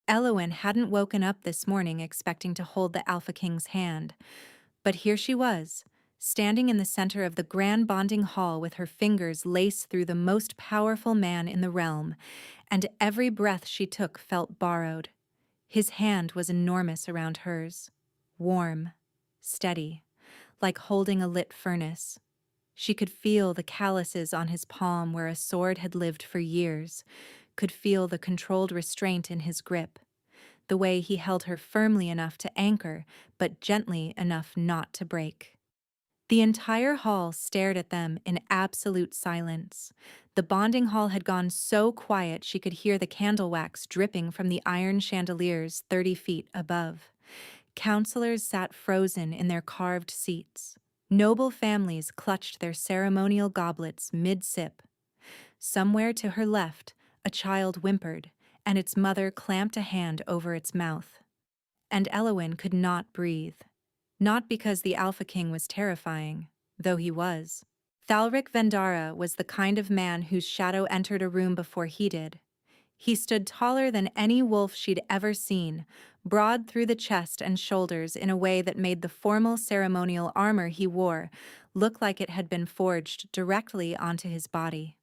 Elowen hadn't woken up this morning expecting to hold the Alpha King's hand, but here she was, standing in the center of the grand bonding hall with her fingers laced through the most powerful man in the realm, and every breath she took felt borrowed. His hand was enormous around hers, warm, steady, like holding a lit furnace. She could feel the calluses on his palm where a sword had lived for years, could feel the controlled restraint in his grip, the way he held her firmly enough to anchor, but gently enough not to break. The entire hall stared at them in absolute silence. The bonding hall had gone so quiet she could hear the candle wax dripping from the iron chandeliers 30 feet above. Counselors sat frozen in their carved seats. Noble families clutched their ceremonial goblets mid-sip. Somewhere to her left, a child whimpered, and its mother clamped a hand over its mouth. And Elowen could not breathe. Not because the Alpha King was terrifying, though he was. Thalric Vendara was the kind of man whose shadow entered a room before he did. He stood taller than any wolf she'd ever seen, broad through the chest and shoulders in a way that made the formal ceremonial armor he wore look like it had been forged directly onto his body.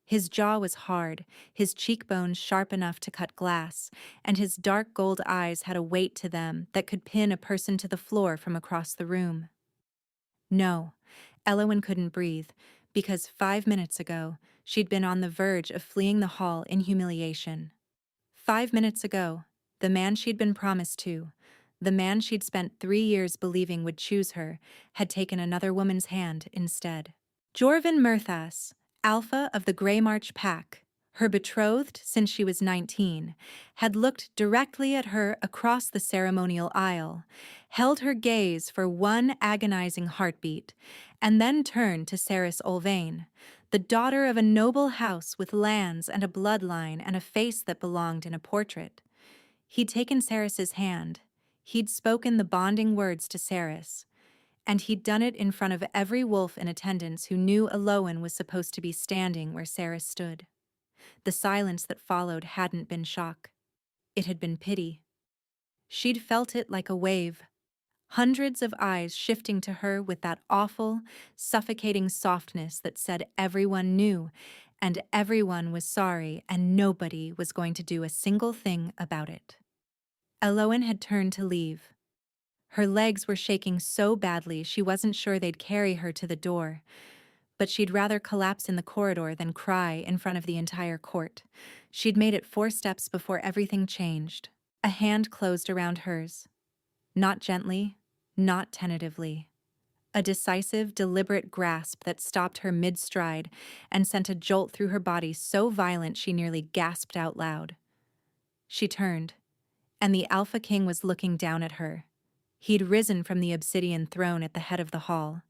His jaw was hard, his cheekbones sharp enough to cut glass, and his dark gold eyes had a weight to them that could pin a person to the floor from across the room. No, Elowen couldn't breathe, because 5 minutes ago, she'd been on the verge of fleeing the hall in humiliation. 5 minutes ago, the man she'd been promised to, the man she'd spent 3 years believing would choose her, had taken another woman's hand instead. Jorvin Murthas, Alpha of the Grey March Pack, her betrothed since she was 19, had looked directly at her across the ceremonial aisle, held her gaze for one agonizing heartbeat, and then turned to Cerys Olvain, the daughter of a noble house with lands and a bloodline and a face that belonged in a portrait. He'd taken Cerys's hand. He'd spoken the bonding words to Cerys. And he'd done it in front of every wolf in attendance who knew Elowen was supposed to be standing where Cerys stood. The silence that followed hadn't been shock. It had been pity. She'd felt it like a wave. Hundreds of eyes shifting to her with that awful, suffocating softness that said everyone knew, and everyone was sorry, and nobody was going to do a single thing about it. Elowen had turned to leave. Her legs were shaking so badly she wasn't sure they'd carry her to the door, but she'd rather collapse in the corridor than cry in front of the entire court. She'd made it 4 steps before everything changed. A hand closed around hers. Not gently, not tentatively. A decisive, deliberate grasp that stopped her mid-stride and sent a jolt through her body so violent she nearly gasped out loud. She turned, and the Alpha King was looking down at her. He'd risen from the obsidian throne at the head of the hall,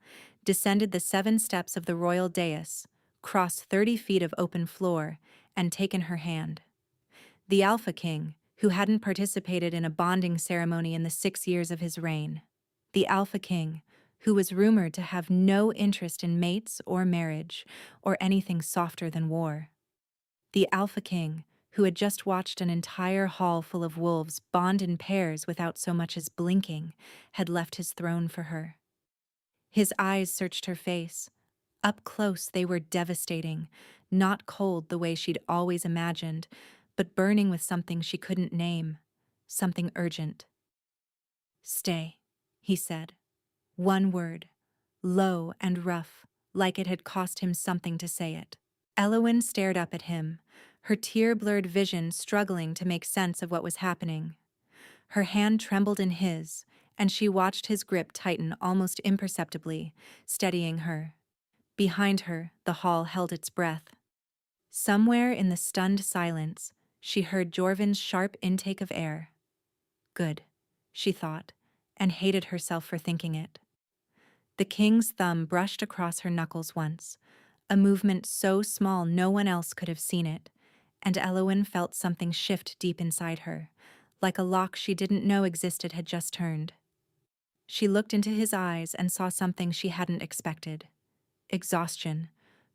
descended the 7 steps of the royal dais, crossed 30 feet of open floor, and taken her hand. The Alpha King, who hadn't participated in a bonding ceremony in the 6 years of his reign. The Alpha King, who was rumored to have no interest in mates or marriage, or anything softer than war. The Alpha King, who had just watched an entire hall full of wolves bond in pairs without so much as blinking, had left his throne for her. His eyes searched her face. Up close they were devastating, not cold the way she'd always imagined, but burning with something she couldn't name, something urgent. "Stay," he said. One word, low and rough, like it had cost him something to say it. Elowen stared up at him, her tear-blurred vision struggling to make sense of what was happening. Her hand trembled in his, and she watched his grip tighten almost imperceptibly, steadying her. Behind her, the hall held its breath. Somewhere in the stunned silence, she heard Jorvin's sharp intake of air. Good, she thought, and hated herself for thinking it. The king's thumb brushed across her knuckles once, a movement so small no one else could have seen it, and Elowen felt something shift deep inside her, like a lock she didn't know existed had just turned. She looked into his eyes and saw something she hadn't expected. Exhaustion,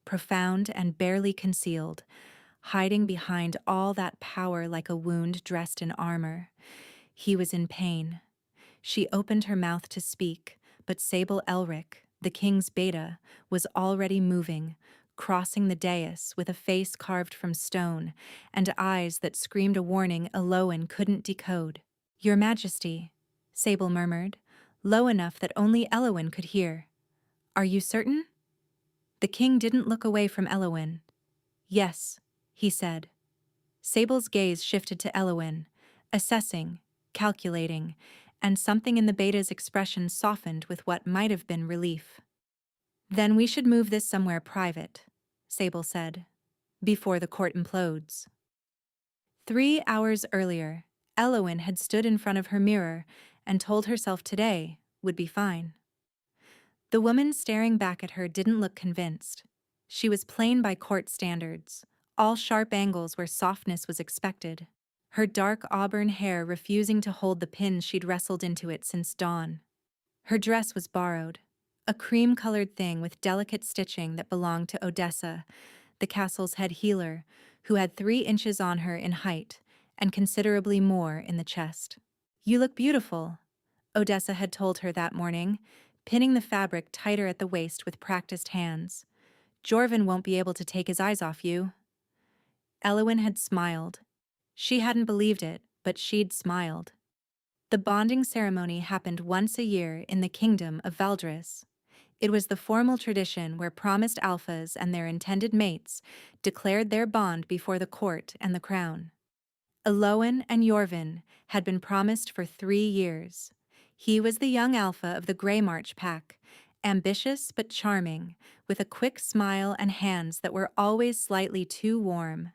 profound and barely concealed, hiding behind all that power like a wound dressed in armor. He was in pain. She opened her mouth to speak, but Sable Elric, the king's beta, was already moving, crossing the dais with a face carved from stone and eyes that screamed a warning Eloin couldn't decode. "Your Majesty," Sable murmured, low enough that only Eloin could hear. "Are you certain?" The king didn't look away from Eloin. "Yes," he said. Sable's gaze shifted to Eloin, assessing, calculating, and something in the beta's expression softened with what might have been relief. "Then we should move this somewhere private," Sable said, "before the court implodes." 3 hours earlier, Eloin had stood in front of her mirror and told herself today would be fine. The woman staring back at her didn't look convinced. She was plain by court standards, all sharp angles where softness was expected, her dark auburn hair refusing to hold the pins she'd wrestled into it since dawn. Her dress was borrowed, a cream-colored thing with delicate stitching that belonged to Odessa, the castle's head healer, who had 3 inches on her in height and considerably more in the chest. "You look beautiful," Odessa had told her that morning, pinning the fabric tighter at the waist with practiced hands. "Jorvin won't be able to take his eyes off you." Eloin had smiled. She hadn't believed it, but she'd smiled. The bonding ceremony happened once a year in the kingdom of Valdris. It was the formal tradition where promised alphas and their intended mates declared their bond before the court and the crown. Eloin and Jorvin had been promised for 3 years. He was the young alpha of the Grey March pack, ambitious but charming, with a quick smile and hands that were always slightly too warm.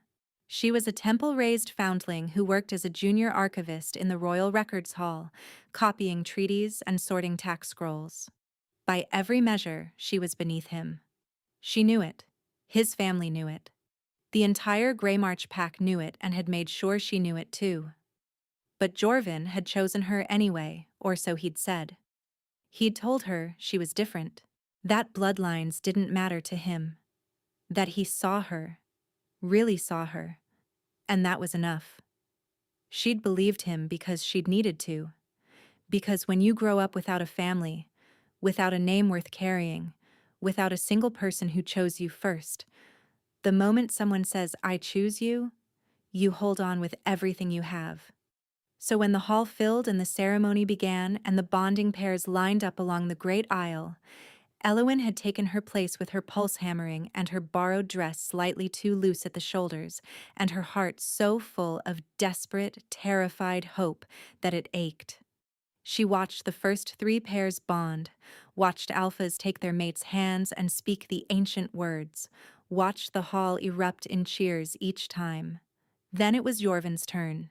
She was a temple-raised foundling who worked as a junior archivist in the Royal Records Hall, copying treaties and sorting tax scrolls. By every measure, she was beneath him. She knew it. His family knew it. The entire Grey March pack knew it and had made sure she knew it too. But Jorvin had chosen her anyway, or so he'd said. He'd told her she was different, that bloodlines didn't matter to him, that he saw her, really saw her, and that was enough. She'd believed him because she'd needed to, because when you grow up without a family, without a name worth carrying, without a single person who chose you first, the moment someone says, "I choose you," you hold on with everything you have. So when the hall filled and the ceremony began and the bonding pairs lined up along the great aisle, Eloin had taken her place with her pulse hammering and her borrowed dress slightly too loose at the shoulders, and her heart so full of desperate, terrified hope that it ached. She watched the first 3 pairs bond, watched alphas take their mates' hands and speak the ancient words, watched the hall erupt in cheers each time. Then it was Jorvin's turn.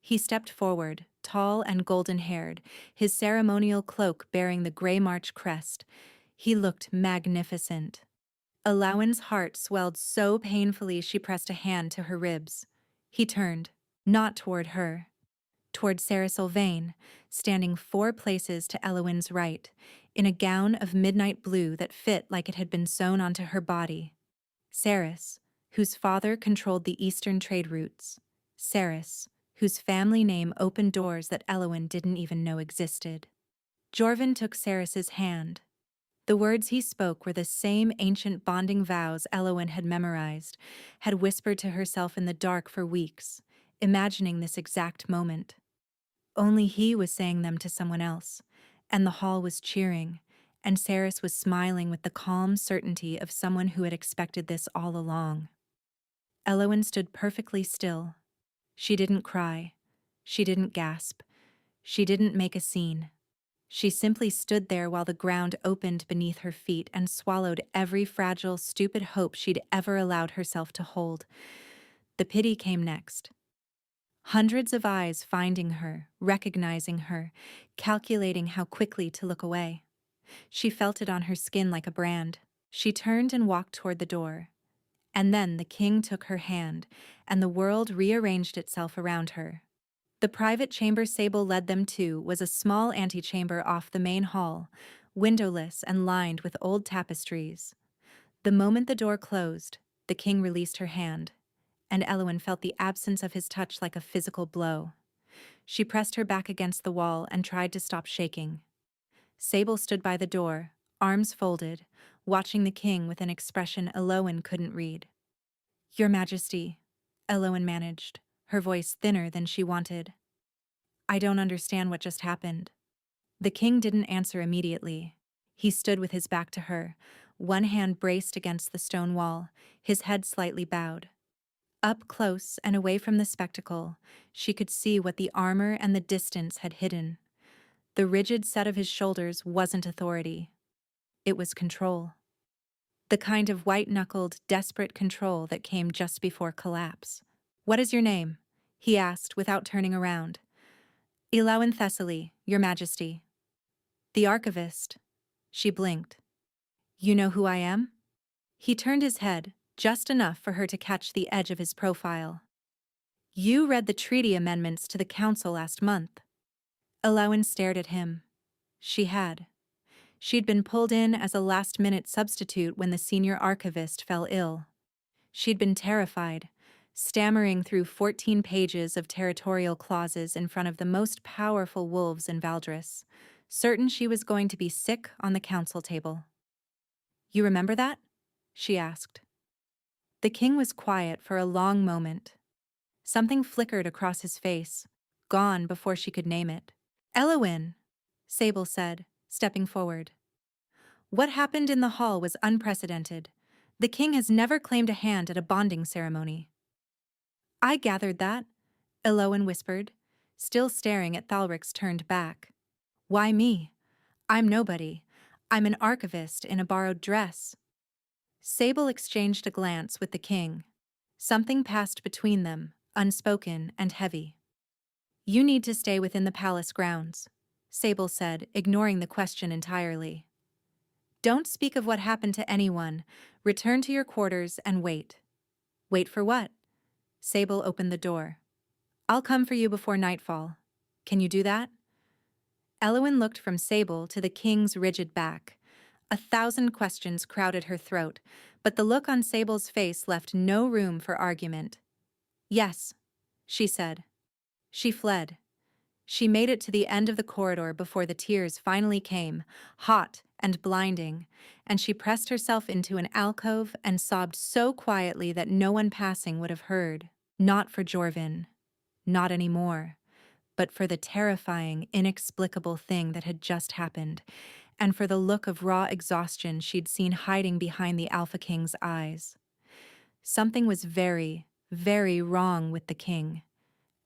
He stepped forward, tall and golden-haired, his ceremonial cloak bearing the Grey March crest. He looked magnificent. Eloin's heart swelled so painfully she pressed a hand to her ribs. He turned, not toward her, toward Sarah Sylvain, standing 4 places to Eloin's right, in a gown of midnight blue that fit like it had been sewn onto her body. Saris, whose father controlled the eastern trade routes. Saris, whose family name opened doors that Eloin didn't even know existed. Jorvin took Saris's hand. The words he spoke were the same ancient bonding vows Eloin had memorized, had whispered to herself in the dark for weeks, imagining this exact moment. Only he was saying them to someone else, and the hall was cheering, and Saris was smiling with the calm certainty of someone who had expected this all along. Eloin stood perfectly still. She didn't cry. She didn't gasp. She didn't make a scene. She simply stood there while the ground opened beneath her feet and swallowed every fragile, stupid hope she'd ever allowed herself to hold. The pity came next. Hundreds of eyes finding her, recognizing her, calculating how quickly to look away. She felt it on her skin like a brand. She turned and walked toward the door. And then the king took her hand, and the world rearranged itself around her. The private chamber Sable led them to was a small antechamber off the main hall, windowless and lined with old tapestries. The moment the door closed, the king released her hand. and Elowyn felt the absence of his touch like a physical blow. She pressed her back against the wall and tried to stop shaking. Sable stood by the door, arms folded, watching the king with an expression Elowyn couldn't read. "Your Majesty," Elowyn managed, her voice thinner than she wanted. "I don't understand what just happened." The king didn't answer immediately. He stood with his back to her, one hand braced against the stone wall, his head slightly bowed. Up close and away from the spectacle, she could see what the armor and the distance had hidden. The rigid set of his shoulders wasn't authority. It was control. The kind of white-knuckled, desperate control that came just before collapse. "What is your name?" he asked without turning around. "Elowyn Thessaly, Your Majesty." "The archivist." She blinked. "You know who I am?" He turned his head, just enough for her to catch the edge of his profile. "You read the treaty amendments to the council last month." Elowyn stared at him. She had. She'd been pulled in as a last-minute substitute when the senior archivist fell ill. She'd been terrified, stammering through 14 pages of territorial clauses in front of the most powerful wolves in Valdris, certain she was going to be sick on the council table. "You remember that?" she asked. The king was quiet for a long moment. Something flickered across his face, gone before she could name it. "Elowyn," Sable said, stepping forward. "What happened in the hall was unprecedented. The king has never claimed a hand at a bonding ceremony." "I gathered that," Elowyn whispered, still staring at Thalric's turned back. "Why me? I'm nobody. I'm an archivist in a borrowed dress." Sable exchanged a glance with the king. Something passed between them, unspoken and heavy. "You need to stay within the palace grounds," Sable said, ignoring the question entirely. "Don't speak of what happened to anyone. Return to your quarters and wait." "Wait for what?" Sable opened the door. "I'll come for you before nightfall. Can you do that?" Elowyn looked from Sable to the king's rigid back. 1,000 questions crowded her throat, but the look on Sable's face left no room for argument. "Yes," she said. She fled. She made it to the end of the corridor before the tears finally came, hot and blinding, and she pressed herself into an alcove and sobbed so quietly that no one passing would have heard. Not for Jorvin. Not anymore. But for the terrifying, inexplicable thing that had just happened, and for the look of raw exhaustion she'd seen hiding behind the Alpha King's eyes. Something was very, very wrong with the king,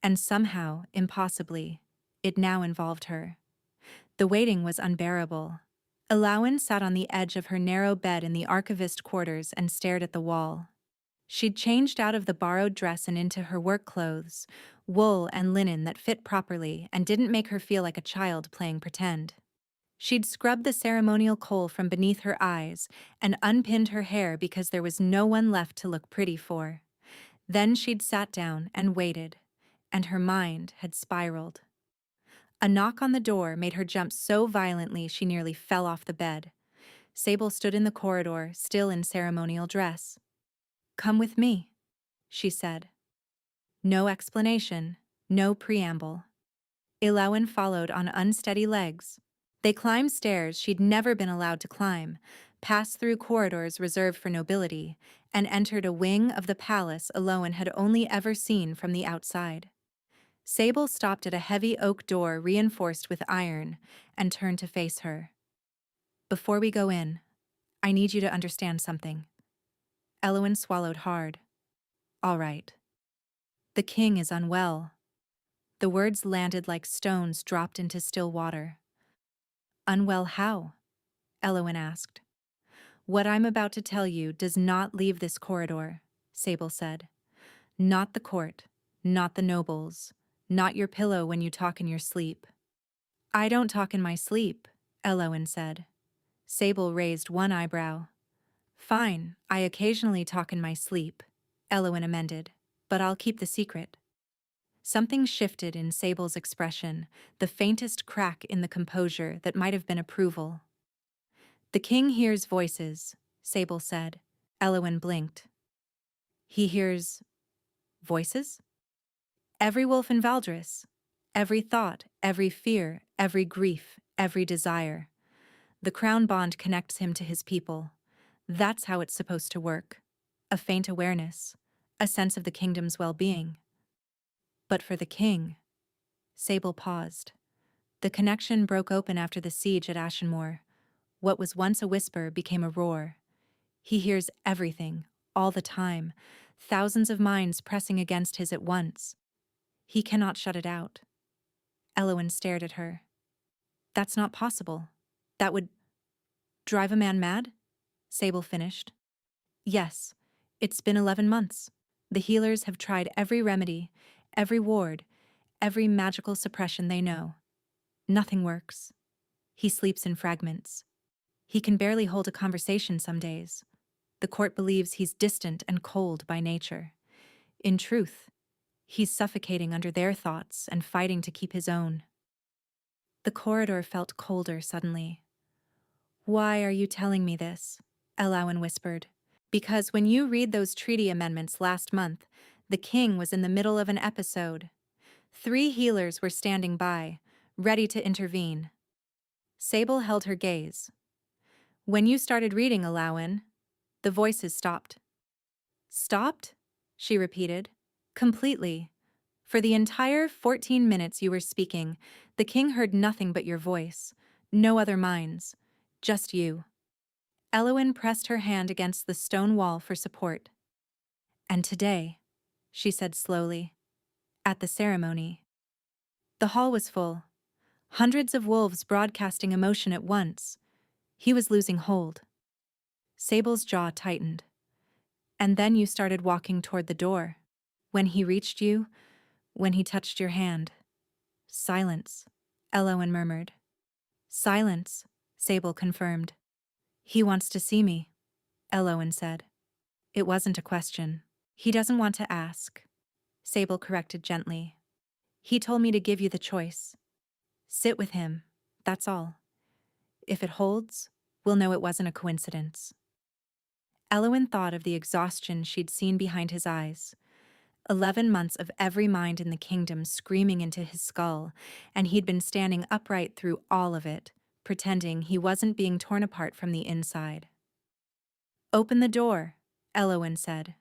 and somehow, impossibly, it now involved her. The waiting was unbearable. Elowyn sat on the edge of her narrow bed in the archivist quarters and stared at the wall. She'd changed out of the borrowed dress and into her work clothes, wool and linen that fit properly and didn't make her feel like a child playing pretend. She'd scrubbed the ceremonial coal from beneath her eyes and unpinned her hair because there was no one left to look pretty for. Then she'd sat down and waited, and her mind had spiraled. A knock on the door made her jump so violently she nearly fell off the bed. Sable stood in the corridor, still in ceremonial dress. "Come with me," she said. No explanation, no preamble. Elowyn followed on unsteady legs. They climbed stairs she'd never been allowed to climb, passed through corridors reserved for nobility, and entered a wing of the palace Elowyn had only ever seen from the outside. Sable stopped at a heavy oak door reinforced with iron and turned to face her. "Before we go in, I need you to understand something." Elowyn swallowed hard. "All right." "The king is unwell." The words landed like stones dropped into still water. "Unwell how?" Elowyn asked. "What I'm about to tell you does not leave this corridor," Sable said. "Not the court, not the nobles, not your pillow when you talk in your sleep." "I don't talk in my sleep," Elowyn said. Sable raised one eyebrow. "Fine, I occasionally talk in my sleep," Elowyn amended, "but I'll keep the secret." Something shifted in Sable's expression, the faintest crack in the composure that might have been approval. "The king hears voices," Sable said. Elowyn blinked. "He hears Voices? Every wolf in Valdris. Every thought, every fear, every grief, every desire. The crown bond connects him to his people. That's how it's supposed to work. A faint awareness, a sense of the kingdom's well-being. But for the king, Sable paused. The connection broke open after the siege at Ashenmoor. What was once a whisper became a roar. He hears everything, all the time, thousands of minds pressing against his at once. He cannot shut it out. Elowen stared at her. That's not possible. That would drive a man mad? Sable finished. Yes, it's been 11 months. The healers have tried every remedy, every ward, every magical suppression they know. Nothing works. He sleeps in fragments. He can barely hold a conversation some days. The court believes he's distant and cold by nature. In truth, he's suffocating under their thoughts and fighting to keep his own. The corridor felt colder suddenly. Why are you telling me this? Elowen whispered. Because when you read those treaty amendments last month, the king was in the middle of an episode. 3 healers were standing by, ready to intervene. Sable held her gaze. When you started reading, Elowen, the voices stopped. Stopped? She repeated. Completely. For the entire 14 minutes you were speaking, the king heard nothing but your voice. No other minds. Just you. Elowen pressed her hand against the stone wall for support. And today, she said slowly, at the ceremony. The hall was full. Hundreds of wolves broadcasting emotion at once. He was losing hold. Sable's jaw tightened. And then you started walking toward the door. When he reached you, when he touched your hand. Silence, Elowen murmured. Silence, Sable confirmed. He wants to see me, Elowen said. It wasn't a question. He doesn't want to ask, Sable corrected gently. He told me to give you the choice. Sit with him, that's all. If it holds, we'll know it wasn't a coincidence. Elowen thought of the exhaustion she'd seen behind his eyes. 11 months of every mind in the kingdom screaming into his skull, and he'd been standing upright through all of it, pretending he wasn't being torn apart from the inside. Open the door, Elowen said.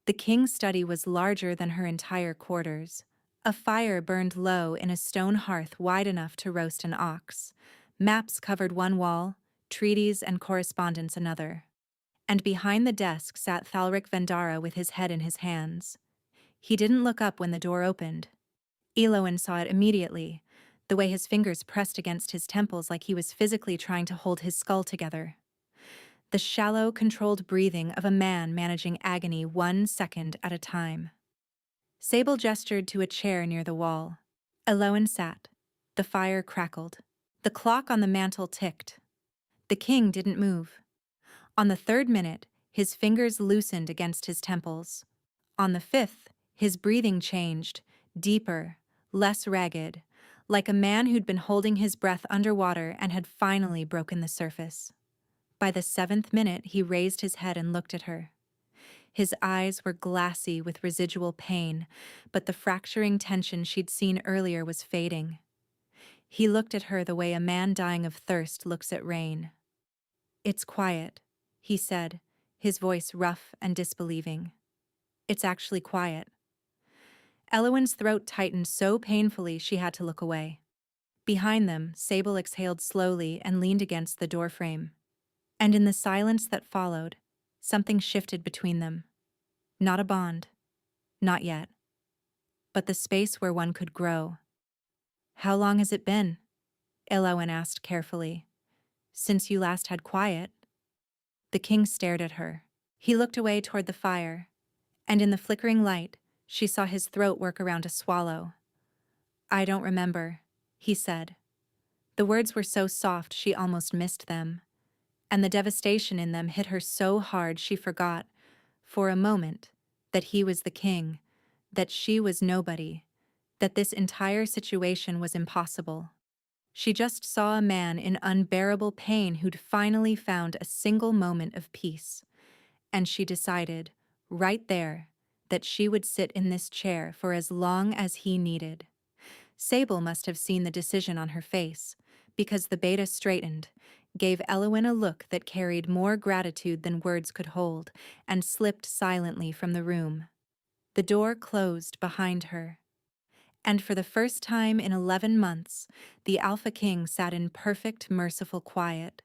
The king's study was larger than her entire quarters. A fire burned low in a stone hearth wide enough to roast an ox. Maps covered one wall, treaties and correspondence another. And behind the desk sat Thalric Vendara with his head in his hands. He didn't look up when the door opened. Elowen saw it immediately, the way his fingers pressed against his temples like he was physically trying to hold his skull together. The shallow, controlled breathing of a man managing agony 1 second at a time. Sable gestured to a chair near the wall. Elowen sat. The fire crackled. The clock on the mantel ticked. The king didn't move. On the 3rd minute, his fingers loosened against his temples. On the 5th, his breathing changed, deeper, less ragged, like a man who'd been holding his breath underwater and had finally broken the surface. By the 7th minute, he raised his head and looked at her. His eyes were glassy with residual pain, but the fracturing tension she'd seen earlier was fading. He looked at her the way a man dying of thirst looks at rain. It's quiet, he said, his voice rough and disbelieving. It's actually quiet. Elowen's throat tightened so painfully she had to look away. Behind them, Sable exhaled slowly and leaned against the doorframe. And in the silence that followed, something shifted between them. Not a bond. Not yet. But the space where one could grow. How long has it been? Elowen asked carefully. Since you last had quiet. The king stared at her. He looked away toward the fire, and in the flickering light, she saw his throat work around a swallow. I don't remember, he said. The words were so soft she almost missed them, and the devastation in them hit her so hard she forgot, for a moment, that he was the king, that she was nobody, that this entire situation was impossible. She just saw a man in unbearable pain who'd finally found a single moment of peace, and she decided, right there, that she would sit in this chair for as long as he needed. Sable must have seen the decision on her face, because the beta straightened, gave Elowyn a look that carried more gratitude than words could hold, and slipped silently from the room. The door closed behind her. And for the first time in 11 months, the Alpha King sat in perfect, merciful quiet.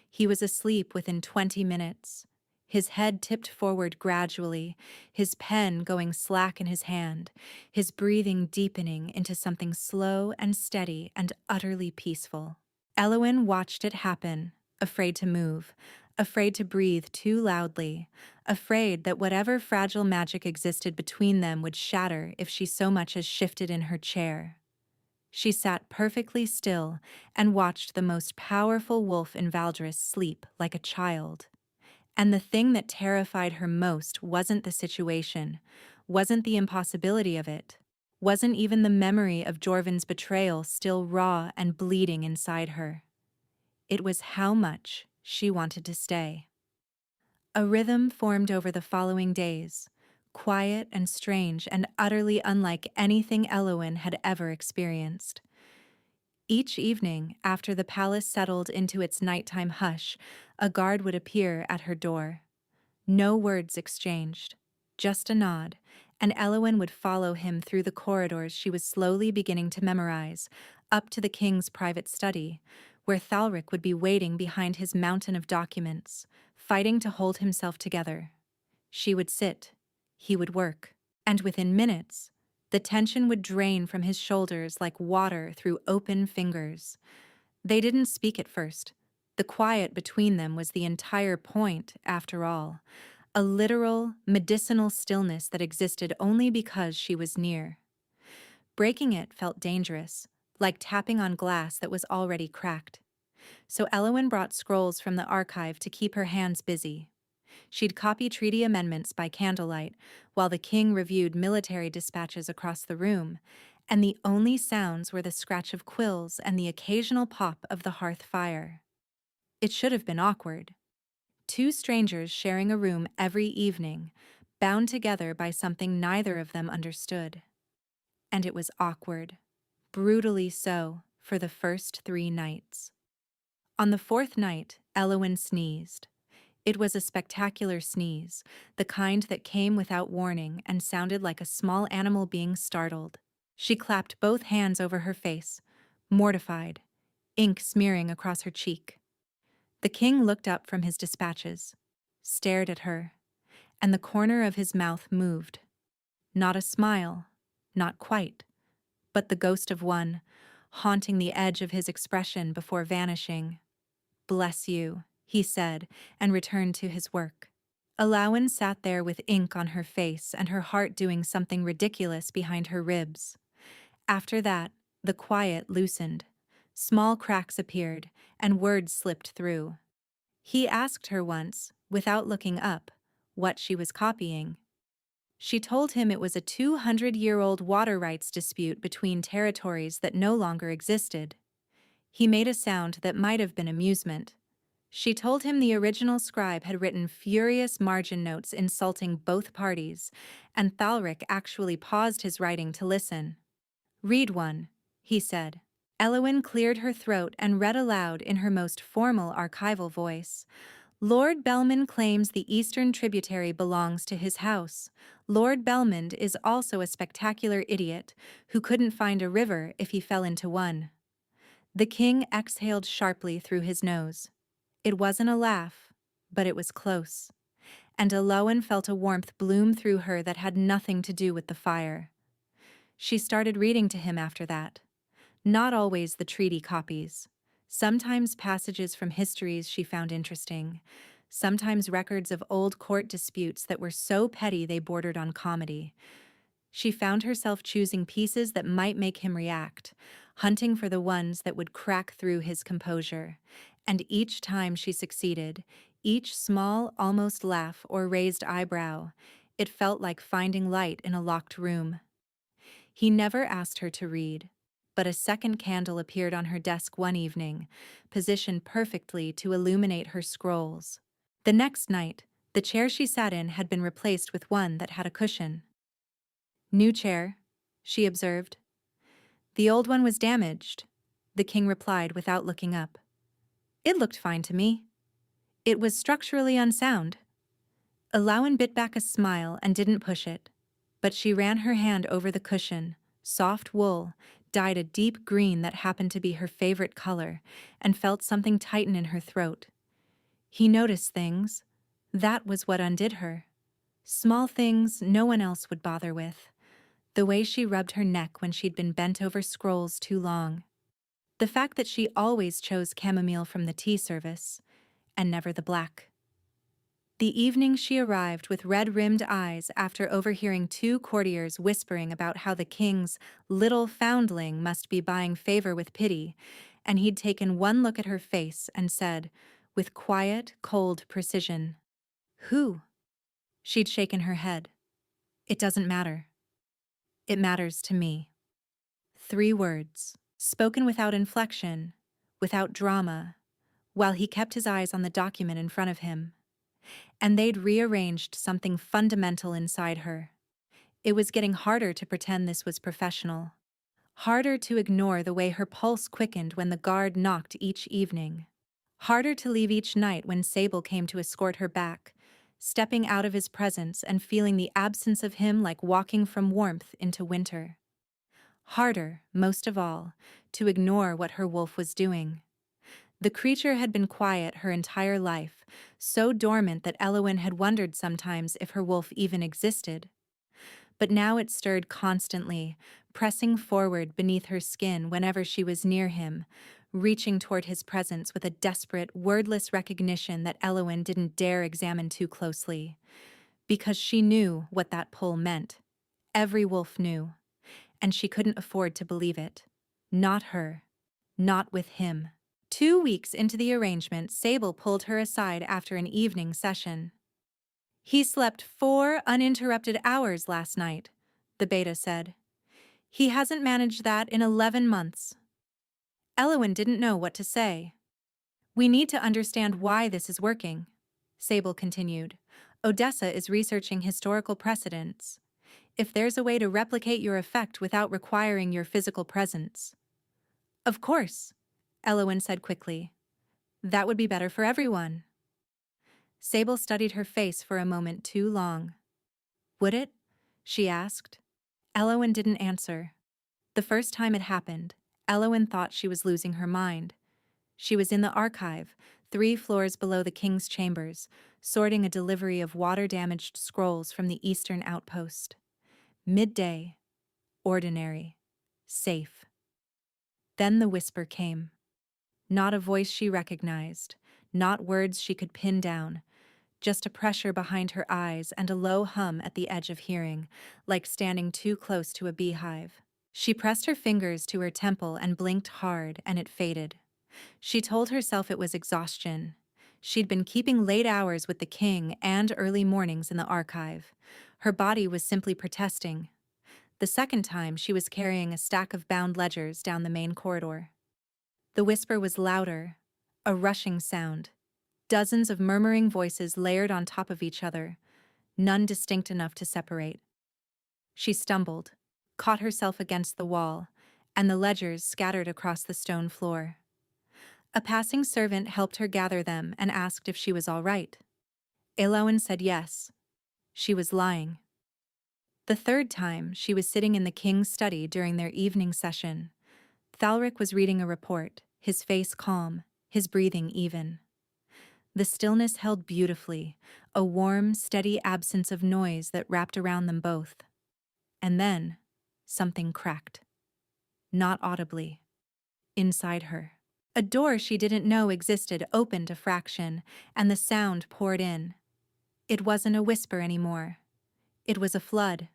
He was asleep within 20 minutes. His head tipped forward gradually, his pen going slack in his hand, his breathing deepening into something slow and steady and utterly peaceful. Elowyn watched it happen, afraid to move, afraid to breathe too loudly, afraid that whatever fragile magic existed between them would shatter if she so much as shifted in her chair. She sat perfectly still and watched the most powerful wolf in Valdris sleep like a child. And the thing that terrified her most wasn't the situation, wasn't the impossibility of it, wasn't even the memory of Jorvin's betrayal still raw and bleeding inside her. It was how much she wanted to stay. A rhythm formed over the following days, quiet and strange and utterly unlike anything Elowyn had ever experienced. Each evening, after the palace settled into its nighttime hush, a guard would appear at her door. No words exchanged, just a nod, and Elowyn would follow him through the corridors she was slowly beginning to memorize, up to the king's private study, where Thalric would be waiting behind his mountain of documents, fighting to hold himself together. She would sit, he would work, and within minutes, the tension would drain from his shoulders like water through open fingers. They didn't speak at first. The quiet between them was the entire point, after all. A literal, medicinal stillness that existed only because she was near. Breaking it felt dangerous, like tapping on glass that was already cracked. So Elowyn brought scrolls from the archive to keep her hands busy. She'd copy treaty amendments by candlelight, while the king reviewed military dispatches across the room, and the only sounds were the scratch of quills and the occasional pop of the hearth fire. It should have been awkward. Two strangers sharing a room every evening, bound together by something neither of them understood. And it was awkward, brutally so, for the first 3 nights. On the 4th night, Elowyn sneezed. It was a spectacular sneeze, the kind that came without warning and sounded like a small animal being startled. She clapped both hands over her face, mortified, ink smearing across her cheek. The king looked up from his dispatches, stared at her, and the corner of his mouth moved. Not a smile, not quite, but the ghost of one, haunting the edge of his expression before vanishing. "Bless you," he said, and returned to his work. Elowyn sat there with ink on her face and her heart doing something ridiculous behind her ribs. After that, the quiet loosened. Small cracks appeared, and words slipped through. He asked her once, without looking up, what she was copying. She told him it was a 200-year-old water rights dispute between territories that no longer existed. He made a sound that might have been amusement. She told him the original scribe had written furious margin notes insulting both parties, and Thalric actually paused his writing to listen. "Read one," he said. Elowyn cleared her throat and read aloud in her most formal archival voice. "Lord Belmond claims the eastern tributary belongs to his house. Lord Belmond is also a spectacular idiot who couldn't find a river if he fell into one." The king exhaled sharply through his nose. It wasn't a laugh, but it was close. And Elowyn felt a warmth bloom through her that had nothing to do with the fire. She started reading to him after that. Not always the treaty copies. Sometimes passages from histories she found interesting. Sometimes records of old court disputes that were so petty they bordered on comedy. She found herself choosing pieces that might make him react, hunting for the ones that would crack through his composure. And each time she succeeded, each small, almost laugh or raised eyebrow, it felt like finding light in a locked room. He never asked her to read, but a second candle appeared on her desk one evening, positioned perfectly to illuminate her scrolls. The next night, The chair she sat in had been replaced with one that had a cushion. "New chair," she observed. "The old one was damaged," the king replied without looking up. "It looked fine to me. It was structurally unsound." Elawan bit back a smile and didn't push it, but she ran her hand over the cushion, soft wool, dyed a deep green that happened to be her favorite color, and felt something tighten in her throat. He noticed things. That was what undid her. Small things no one else would bother with. The way she rubbed her neck when she'd been bent over scrolls too long. The fact that she always chose chamomile from the tea service, and never the black. The evening she arrived with red-rimmed eyes after overhearing two courtiers whispering about how the king's little foundling must be buying favor with pity, and he'd taken one look at her face and said, with quiet, cold precision, "Who?" She'd shaken her head. "It doesn't matter. It matters to me." 3 words, spoken without inflection, without drama, while he kept his eyes on the document in front of him. And they'd rearranged something fundamental inside her. It was getting harder to pretend this was professional. Harder to ignore the way her pulse quickened when the guard knocked each evening. Harder to leave each night when Sable came to escort her back, stepping out of his presence and feeling the absence of him like walking from warmth into winter. Harder, most of all, to ignore what her wolf was doing. The creature had been quiet her entire life, so dormant that Elowen had wondered sometimes if her wolf even existed. But now it stirred constantly, pressing forward beneath her skin whenever she was near him, reaching toward his presence with a desperate, wordless recognition that Elowen didn't dare examine too closely. Because she knew what that pull meant. Every wolf knew. And she couldn't afford to believe it. Not her. Not with him. 2 weeks into the arrangement, Sable pulled her aside after an evening session. "He slept 4 uninterrupted hours last night," the beta said. "He hasn't managed that in 11 months. Elowen didn't know what to say. "We need to understand why this is working," Sable continued. "Odessa is researching historical precedents. If there's a way to replicate your effect without requiring your physical presence." "Of course," Elowen said quickly. "That would be better for everyone." Sable studied her face for a moment too long. "Would it?" she asked. Elowen didn't answer. The first time it happened, Elowen thought she was losing her mind. She was in the archive, 3 floors below the king's chambers, sorting a delivery of water-damaged scrolls from the eastern outpost. Midday. Ordinary. Safe. Then the whisper came. Not a voice she recognized, not words she could pin down, just a pressure behind her eyes and a low hum at the edge of hearing, like standing too close to a beehive. She pressed her fingers to her temple and blinked hard, and it faded. She told herself it was exhaustion. She'd been keeping late hours with the king and early mornings in the archive. Her body was simply protesting. The second time, she was carrying a stack of bound ledgers down the main corridor. The whisper was louder, a rushing sound. Dozens of murmuring voices layered on top of each other, none distinct enough to separate. She stumbled, caught herself against the wall, and the ledgers scattered across the stone floor. A passing servant helped her gather them and asked if she was all right. Elowen said yes. She was lying. The third time, she was sitting in the king's study during their evening session. Thalric was reading a report, his face calm, his breathing even. The stillness held beautifully, a warm, steady absence of noise that wrapped around them both. And then, something cracked. Not audibly. Inside her. A door she didn't know existed opened a fraction, and the sound poured in. It wasn't a whisper anymore. It was a flood.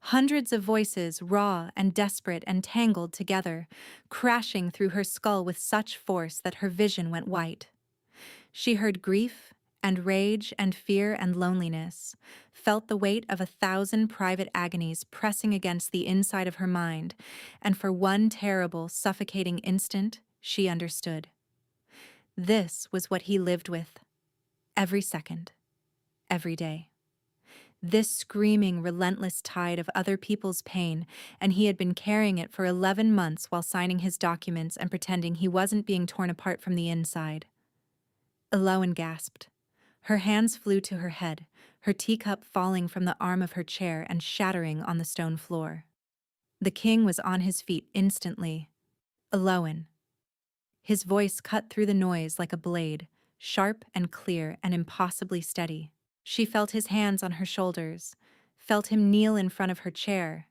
Hundreds of voices, raw and desperate and tangled together, crashing through her skull with such force that her vision went white. She heard grief and rage and fear and loneliness, felt the weight of 1,000 private agonies pressing against the inside of her mind, and for one terrible, suffocating instant, she understood. This was what he lived with. Every second. every day. This screaming, relentless tide of other people's pain, and he had been carrying it for 11 months while signing his documents and pretending he wasn't being torn apart from the inside. Elowen gasped. Her hands flew to her head, her teacup falling from the arm of her chair and shattering on the stone floor. The king was on his feet instantly. Elowen. His voice cut through the noise like a blade, sharp and clear and impossibly steady. She felt his hands on her shoulders, felt him kneel in front of her chair,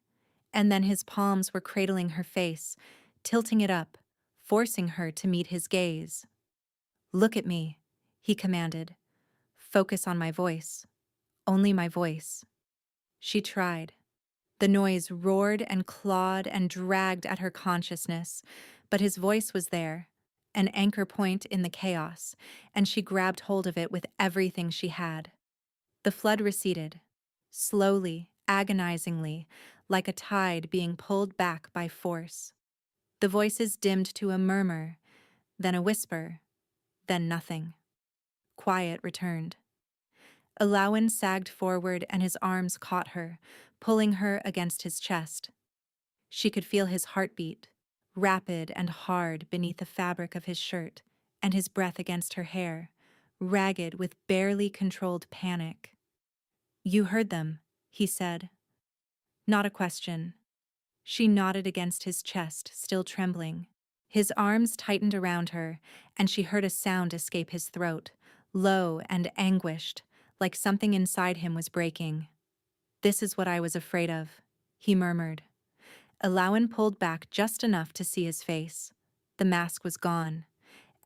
and then his palms were cradling her face, tilting it up, forcing her to meet his gaze. "Look at me," he commanded. "Focus on my voice. Only my voice." She tried. The noise roared and clawed and dragged at her consciousness, but his voice was there, an anchor point in the chaos, and she grabbed hold of it with everything she had. The flood receded, slowly, agonizingly, like a tide being pulled back by force. The voices dimmed to a murmur, then a whisper, then nothing. Quiet returned. Elowen sagged forward and his arms caught her, pulling her against his chest. She could feel his heartbeat, rapid and hard beneath the fabric of his shirt, and his breath against her hair, ragged with barely controlled panic. "You heard them," he said. Not a question. She nodded against his chest, still trembling. His arms tightened around her, and she heard a sound escape his throat, low and anguished, like something inside him was breaking. "This is what I was afraid of," he murmured. Elowen pulled back just enough to see his face. The mask was gone.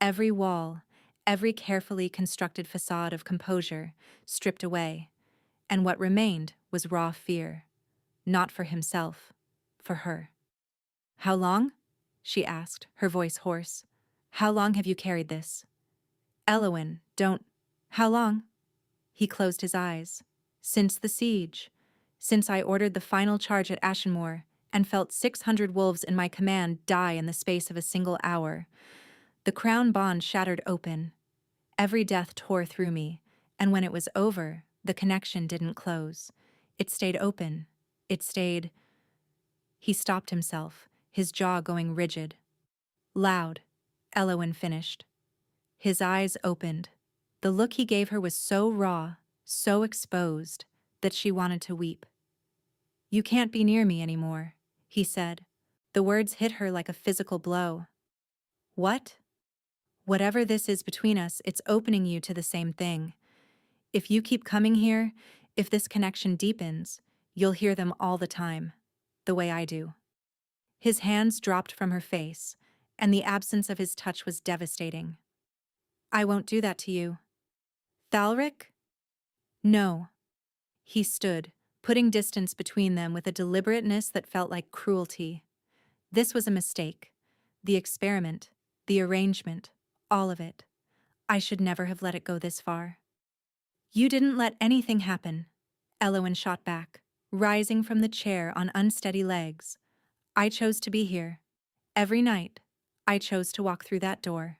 Every wall, every carefully constructed facade of composure, stripped away. And what remained was raw fear. Not for himself, for her. "How long?" she asked, her voice hoarse. "How long have you carried this?" "Elowen, don't... How long?" He closed his eyes. "Since the siege. Since I ordered the final charge at Ashenmoor and felt 600 wolves in my command die in the space of a single hour. The crown bond shattered open. Every death tore through me, and when it was over, the connection didn't close. It stayed open. It stayed..." He stopped himself, his jaw going rigid. "Loud," Elowen finished. His eyes opened. The look he gave her was so raw, so exposed, that she wanted to weep. "You can't be near me anymore," he said. The words hit her like a physical blow. "What?" "Whatever this is between us, it's opening you to the same thing. If you keep coming here, if this connection deepens, you'll hear them all the time, the way I do." His hands dropped from her face, and the absence of his touch was devastating. "I won't do that to you." "Thalric?" "No." He stood, putting distance between them with a deliberateness that felt like cruelty. This was a mistake. The experiment, the arrangement, all of it. I should never have let it go this far. "You didn't let anything happen," Elowen shot back, rising from the chair on unsteady legs. "I chose to be here. Every night, I chose to walk through that door.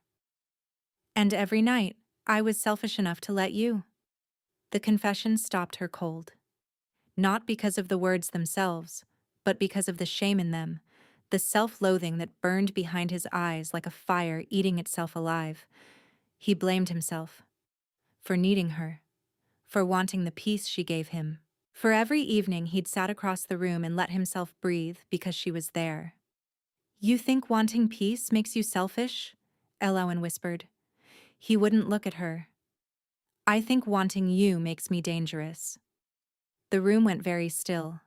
And every night, I was selfish enough to let you." The confession stopped her cold. Not because of the words themselves, but because of the shame in them, the self-loathing that burned behind his eyes like a fire eating itself alive. He blamed himself. For needing her. For wanting the peace she gave him. For every evening he'd sat across the room and let himself breathe because she was there. "You think wanting peace makes you selfish?" Elowen whispered. He wouldn't look at her. "I think wanting you makes me dangerous." The room went very still.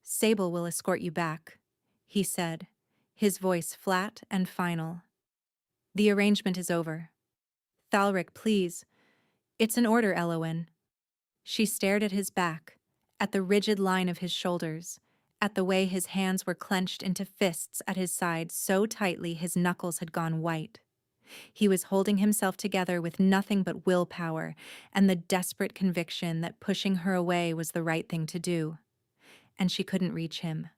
"Sable will escort you back," he said, his voice flat and final. "The arrangement is over. Thalric, please. It's an order, Elowen." She stared at his back, at the rigid line of his shoulders, at the way his hands were clenched into fists at his sides so tightly his knuckles had gone white. He was holding himself together with nothing but willpower and the desperate conviction that pushing her away was the right thing to do. And she couldn't reach him.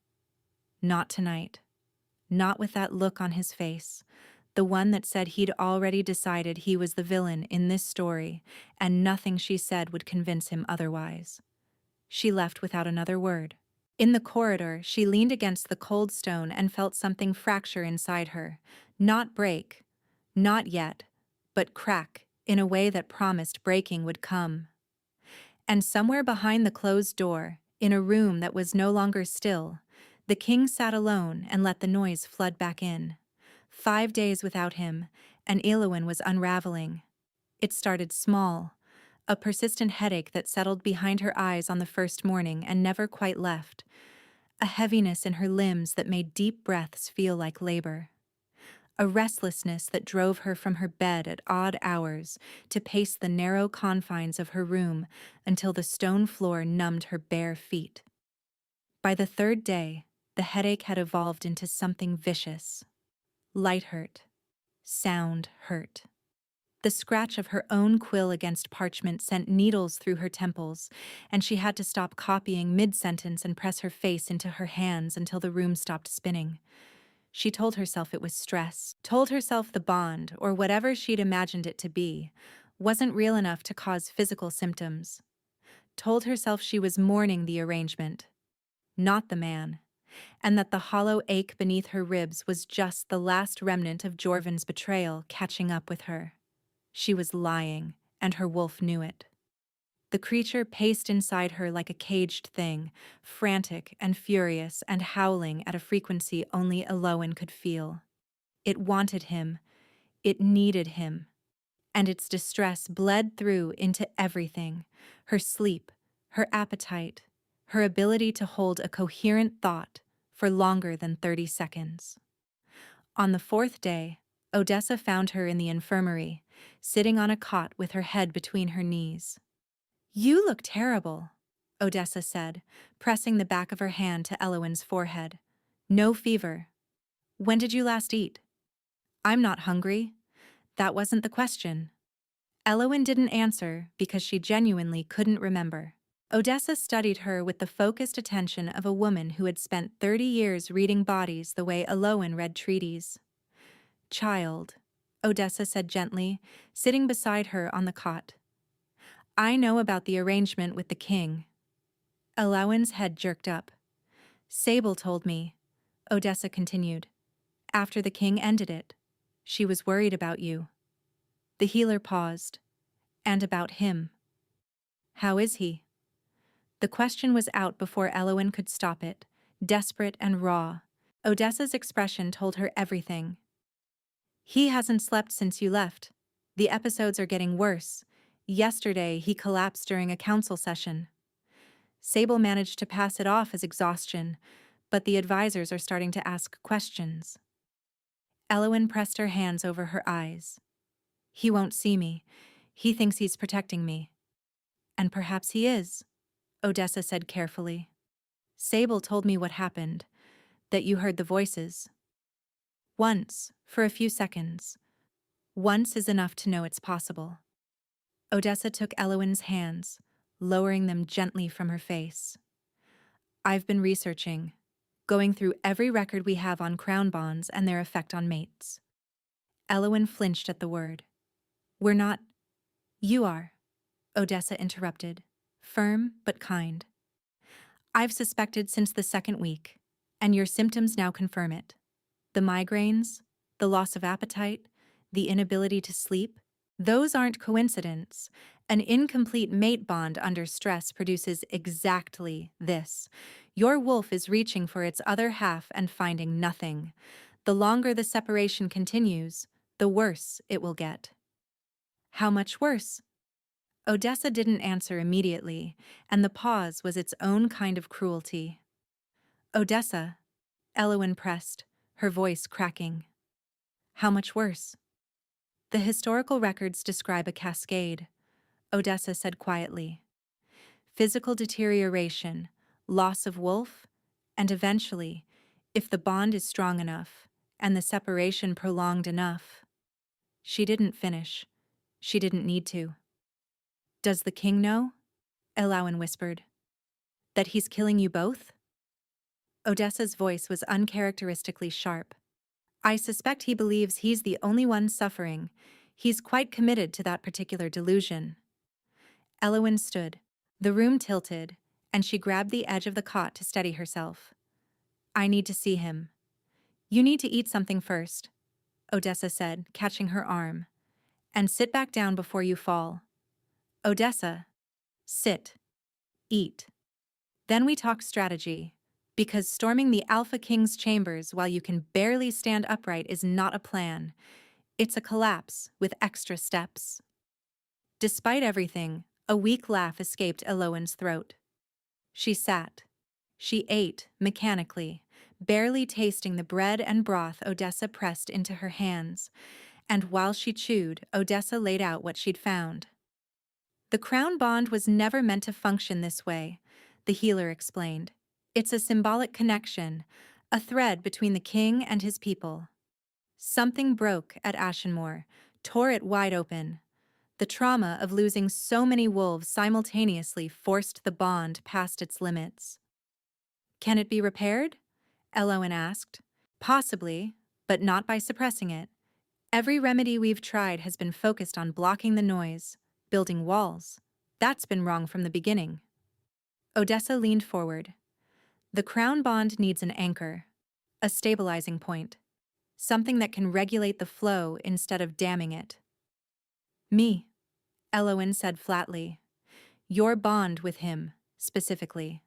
Not tonight. Not with that look on his face, the one that said he'd already decided he was the villain in this story, and nothing she said would convince him otherwise. She left without another word. In the corridor, she leaned against the cold stone and felt something fracture inside her. Not break, not yet, but crack, in a way that promised breaking would come. And somewhere behind the closed door, in a room that was no longer still, the king sat alone and let the noise flood back in. 5 days without him, and Elowyn was unraveling. It started small, a persistent headache that settled behind her eyes on the first morning and never quite left, a heaviness in her limbs that made deep breaths feel like labor, a restlessness that drove her from her bed at odd hours to pace the narrow confines of her room until the stone floor numbed her bare feet. By the third day, the headache had evolved into something vicious. Light hurt. Sound hurt. The scratch of her own quill against parchment sent needles through her temples, and she had to stop copying mid-sentence and press her face into her hands until the room stopped spinning. She told herself it was stress, told herself the bond, or whatever she'd imagined it to be, wasn't real enough to cause physical symptoms. Told herself she was mourning the arrangement, not the man, and that the hollow ache beneath her ribs was just the last remnant of Jorvin's betrayal catching up with her. She was lying, and her wolf knew it. The creature paced inside her like a caged thing, frantic and furious and howling at a frequency only Elowyn could feel. It wanted him. It needed him. And its distress bled through into everything: her sleep, her appetite, her ability to hold a coherent thought for longer than 30 seconds. On the 4th day, Odessa found her in the infirmary, sitting on a cot with her head between her knees. "You look terrible," Odessa said, pressing the back of her hand to Elowyn's forehead. "No fever. When did you last eat?" "I'm not hungry." That wasn't the question. Elowyn didn't answer because she genuinely couldn't remember. Odessa studied her with the focused attention of a woman who had spent 30 years reading bodies the way Elowyn read treaties. "Child," Odessa said gently, sitting beside her on the cot. "I know about the arrangement with the king." Elowyn's head jerked up. "Sable told me," Odessa continued, "after the king ended it. She was worried about you." The healer paused. "And about him." "How is he?" The question was out before Elowyn could stop it, desperate and raw. Odessa's expression told her everything. "He hasn't slept since you left. The episodes are getting worse. Yesterday, he collapsed during a council session. Sable managed to pass it off as exhaustion, but the advisors are starting to ask questions." Elowyn pressed her hands over her eyes. "He won't see me. He thinks he's protecting me." "And perhaps he is," Odessa said carefully. "Sable told me what happened, that you heard the voices. Once, for a few seconds. Once is enough to know it's possible." Odessa took Elowyn's hands, lowering them gently from her face. "I've been researching, going through every record we have on crown bonds and their effect on mates." Elowyn flinched at the word. "We're not—" "You are," Odessa interrupted, firm but kind. "I've suspected since the 2nd week, and your symptoms now confirm it. The migraines, the loss of appetite, the inability to sleep, those aren't coincidence. An incomplete mate bond under stress produces exactly this. Your wolf is reaching for its other half and finding nothing. The longer the separation continues, the worse it will get." "How much worse?" Odessa didn't answer immediately, and the pause was its own kind of cruelty. "Odessa," Elowyn pressed, her voice cracking. "How much worse?" "The historical records describe a cascade," Odessa said quietly. "Physical deterioration, loss of wolf, and eventually, if the bond is strong enough, and the separation prolonged enough." She didn't finish. She didn't need to. "Does the king know?" Elowyn whispered. "That he's killing you both?" Odessa's voice was uncharacteristically sharp. I suspect he believes he's the only one suffering. He's quite committed to that particular delusion. Elowen stood. The room tilted, and she grabbed the edge of the cot to steady herself. I need to see him. You need to eat something first, Odessa said, catching her arm. And sit back down before you fall. Odessa, sit. Eat. Then we talk strategy. Because storming the Alpha King's chambers while you can barely stand upright is not a plan. It's a collapse with extra steps. Despite everything, a weak laugh escaped Elowen's throat. She sat. She ate, mechanically, barely tasting the bread and broth Odessa pressed into her hands, and while she chewed, Odessa laid out what she'd found. The crown bond was never meant to function this way, the healer explained. It's a symbolic connection, a thread between the king and his people. Something broke at Ashenmoor, tore it wide open. The trauma of losing so many wolves simultaneously forced the bond past its limits. Can it be repaired? Elowen asked. Possibly, but not by suppressing it. Every remedy we've tried has been focused on blocking the noise, building walls. That's been wrong from the beginning. Odessa leaned forward. The crown bond needs an anchor, a stabilizing point, something that can regulate the flow instead of damming it. Me, Elowen said flatly. Your bond with him, specifically.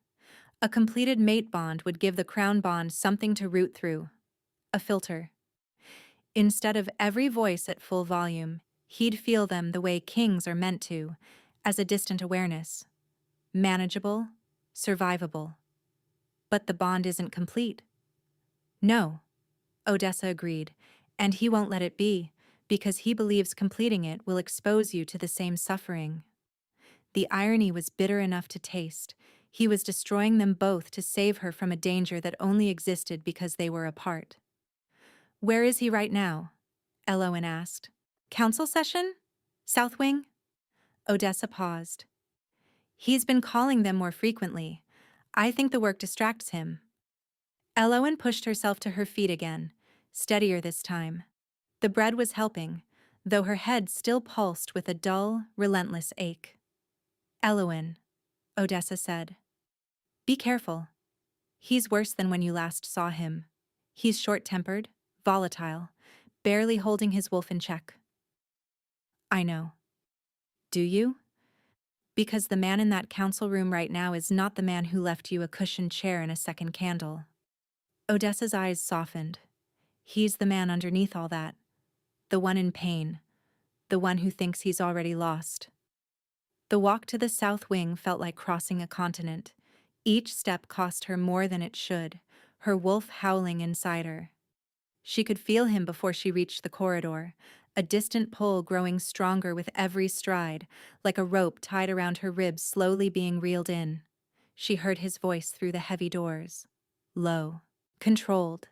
A completed mate bond would give the crown bond something to root through. A filter. Instead of every voice at full volume, he'd feel them the way kings are meant to, as a distant awareness. Manageable, survivable. But the bond isn't complete. No, Odessa agreed, and he won't let it be, because he believes completing it will expose you to the same suffering. The irony was bitter enough to taste. He was destroying them both to save her from a danger that only existed because they were apart. Where is he right now? Elowen asked. Council session? South Wing? Odessa paused. He's been calling them more frequently. I think the work distracts him. Elowen pushed herself to her feet again, steadier this time. The bread was helping, though her head still pulsed with a dull, relentless ache. Elowen, Odessa said. Be careful. He's worse than when you last saw him. He's short-tempered, volatile, barely holding his wolf in check. I know. Do you? Because the man in that council room right now is not the man who left you a cushioned chair and a second candle. Odessa's eyes softened. He's the man underneath all that. The one in pain. The one who thinks he's already lost. The walk to the south wing felt like crossing a continent. Each step cost her more than it should, her wolf howling inside her. She could feel him before she reached the corridor, a distant pull growing stronger with every stride, like a rope tied around her ribs slowly being reeled in. She heard his voice through the heavy doors. Low. Controlled.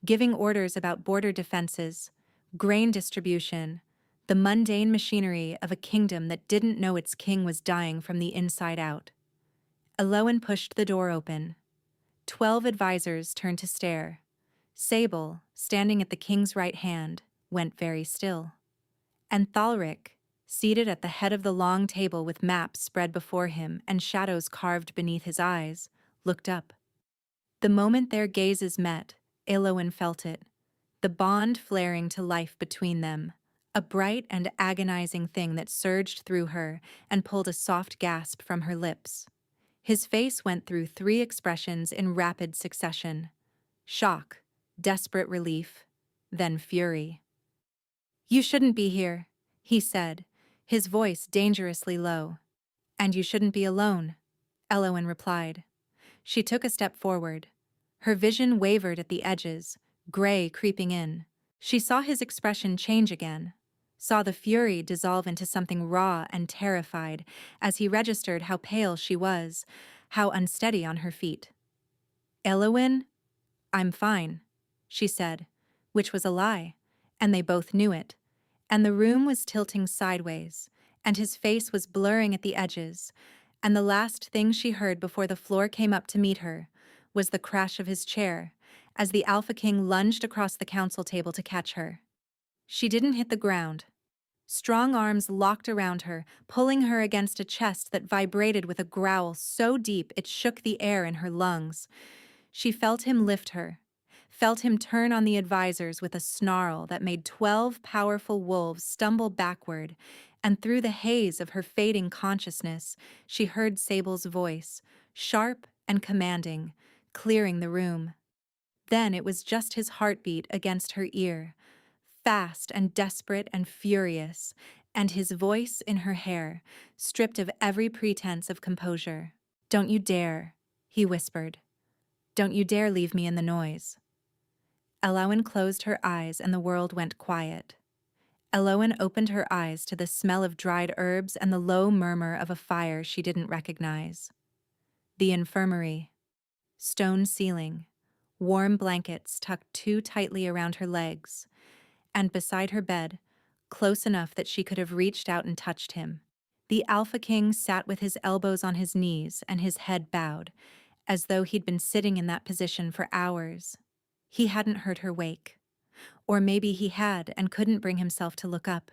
Giving orders about border defenses, grain distribution, the mundane machinery of a kingdom that didn't know its king was dying from the inside out. Elowen pushed the door open. 12 advisors turned to stare. Sable, standing at the king's right hand, went very still. And Thalric, seated at the head of the long table with maps spread before him and shadows carved beneath his eyes, looked up. The moment their gazes met, Elowen felt it, the bond flaring to life between them, a bright and agonizing thing that surged through her and pulled a soft gasp from her lips. His face went through 3 expressions in rapid succession. Shock, desperate relief, then fury. You shouldn't be here, he said, his voice dangerously low. And you shouldn't be alone, Elowen replied. She took a step forward. Her vision wavered at the edges, gray creeping in. She saw his expression change again, saw the fury dissolve into something raw and terrified as he registered how pale she was, how unsteady on her feet. Elowen, I'm fine, she said, which was a lie, and they both knew it. And the room was tilting sideways, and his face was blurring at the edges, and the last thing she heard before the floor came up to meet her was the crash of his chair, as the Alpha King lunged across the council table to catch her. She didn't hit the ground. Strong arms locked around her, pulling her against a chest that vibrated with a growl so deep it shook the air in her lungs. She felt him lift her, felt him turn on the advisors with a snarl that made 12 powerful wolves stumble backward, and through the haze of her fading consciousness, she heard Sable's voice, sharp and commanding, clearing the room. Then it was just his heartbeat against her ear, fast and desperate and furious, and his voice in her hair, stripped of every pretense of composure. "Don't you dare," he whispered. "Don't you dare leave me in the noise." Elowen closed her eyes and the world went quiet. Elowen opened her eyes to the smell of dried herbs and the low murmur of a fire she didn't recognize. The infirmary. Stone ceiling. Warm blankets tucked too tightly around her legs. And beside her bed, close enough that she could have reached out and touched him. The Alpha King sat with his elbows on his knees and his head bowed, as though he'd been sitting in that position for hours. He hadn't heard her wake. Or maybe he had and couldn't bring himself to look up.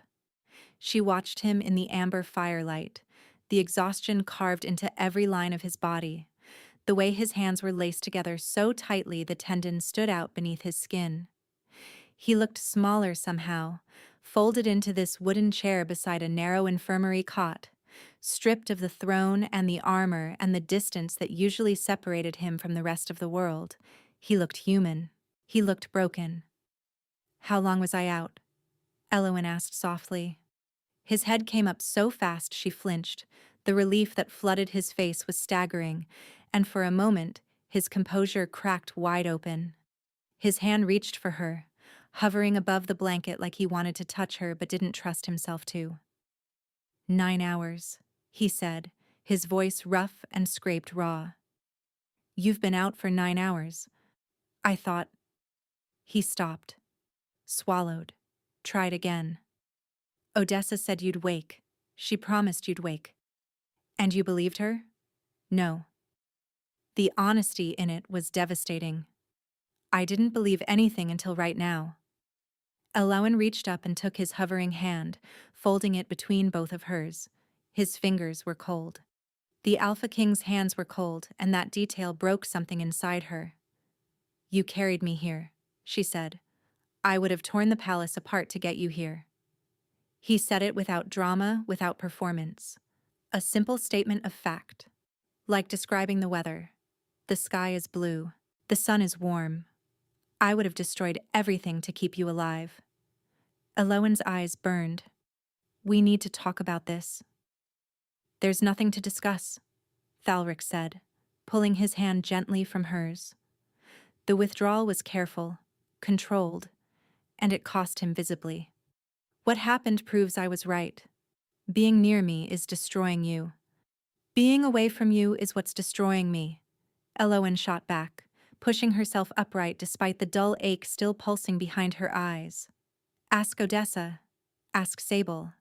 She watched him in the amber firelight, the exhaustion carved into every line of his body, the way his hands were laced together so tightly the tendons stood out beneath his skin. He looked smaller somehow, folded into this wooden chair beside a narrow infirmary cot, stripped of the throne and the armor and the distance that usually separated him from the rest of the world. He looked human. He looked broken. "How long was I out?" Elowen asked softly. His head came up so fast she flinched. The relief that flooded his face was staggering, and for a moment, his composure cracked wide open. His hand reached for her, hovering above the blanket like he wanted to touch her but didn't trust himself to. 9 hours, he said, his voice rough and scraped raw. "You've been out for 9 hours. I thought—" He stopped, swallowed, tried again. "Odessa said you'd wake. She promised you'd wake." "And you believed her?" "No." The honesty in it was devastating. "I didn't believe anything until right now." Elowen reached up and took his hovering hand, folding it between both of hers. His fingers were cold. The Alpha King's hands were cold, and that detail broke something inside her. "You carried me here," she said. "I would have torn the palace apart to get you here." He said it without drama, without performance. A simple statement of fact. Like describing the weather. The sky is blue. The sun is warm. I would have destroyed everything to keep you alive. Elowen's eyes burned. "We need to talk about this." "There's nothing to discuss," Thalric said, pulling his hand gently from hers. The withdrawal was careful, controlled, and it cost him visibly. "What happened proves I was right. Being near me is destroying you. Being away from you is what's destroying me." Elowen shot back, pushing herself upright despite the dull ache still pulsing behind her eyes. "Ask Odessa. Ask Sable.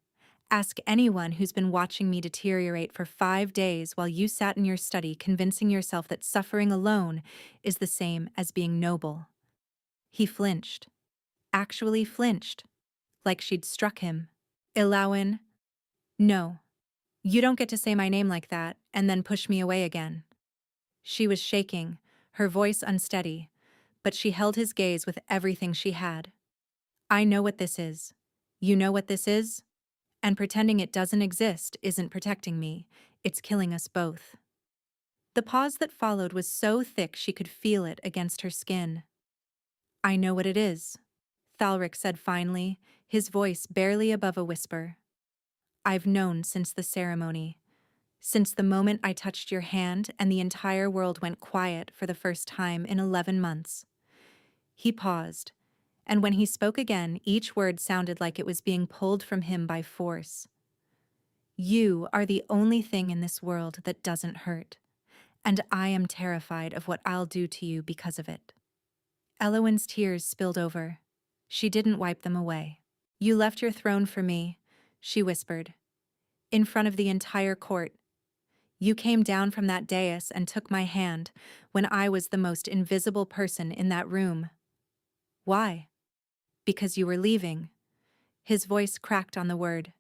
Ask anyone who's been watching me deteriorate for 5 days while you sat in your study convincing yourself that suffering alone is the same as being noble." He flinched. Actually flinched. Like she'd struck him. "Elowen, no. You don't get to say my name like that and then push me away again." She was shaking, her voice unsteady, but she held his gaze with everything she had. "I know what this is. You know what this is? And pretending it doesn't exist isn't protecting me. It's killing us both." The pause that followed was so thick she could feel it against her skin. "I know what it is," Thalric said finally, his voice barely above a whisper. "I've known since the ceremony. Since the moment I touched your hand and the entire world went quiet for the first time in 11 months. He paused, and when he spoke again, each word sounded like it was being pulled from him by force. "You are the only thing in this world that doesn't hurt, and I am terrified of what I'll do to you because of it." Elowen's tears spilled over. She didn't wipe them away. "You left your throne for me," she whispered, "in front of the entire court. You came down from that dais and took my hand when I was the most invisible person in that room. Why? Because you were leaving. His voice cracked on the word.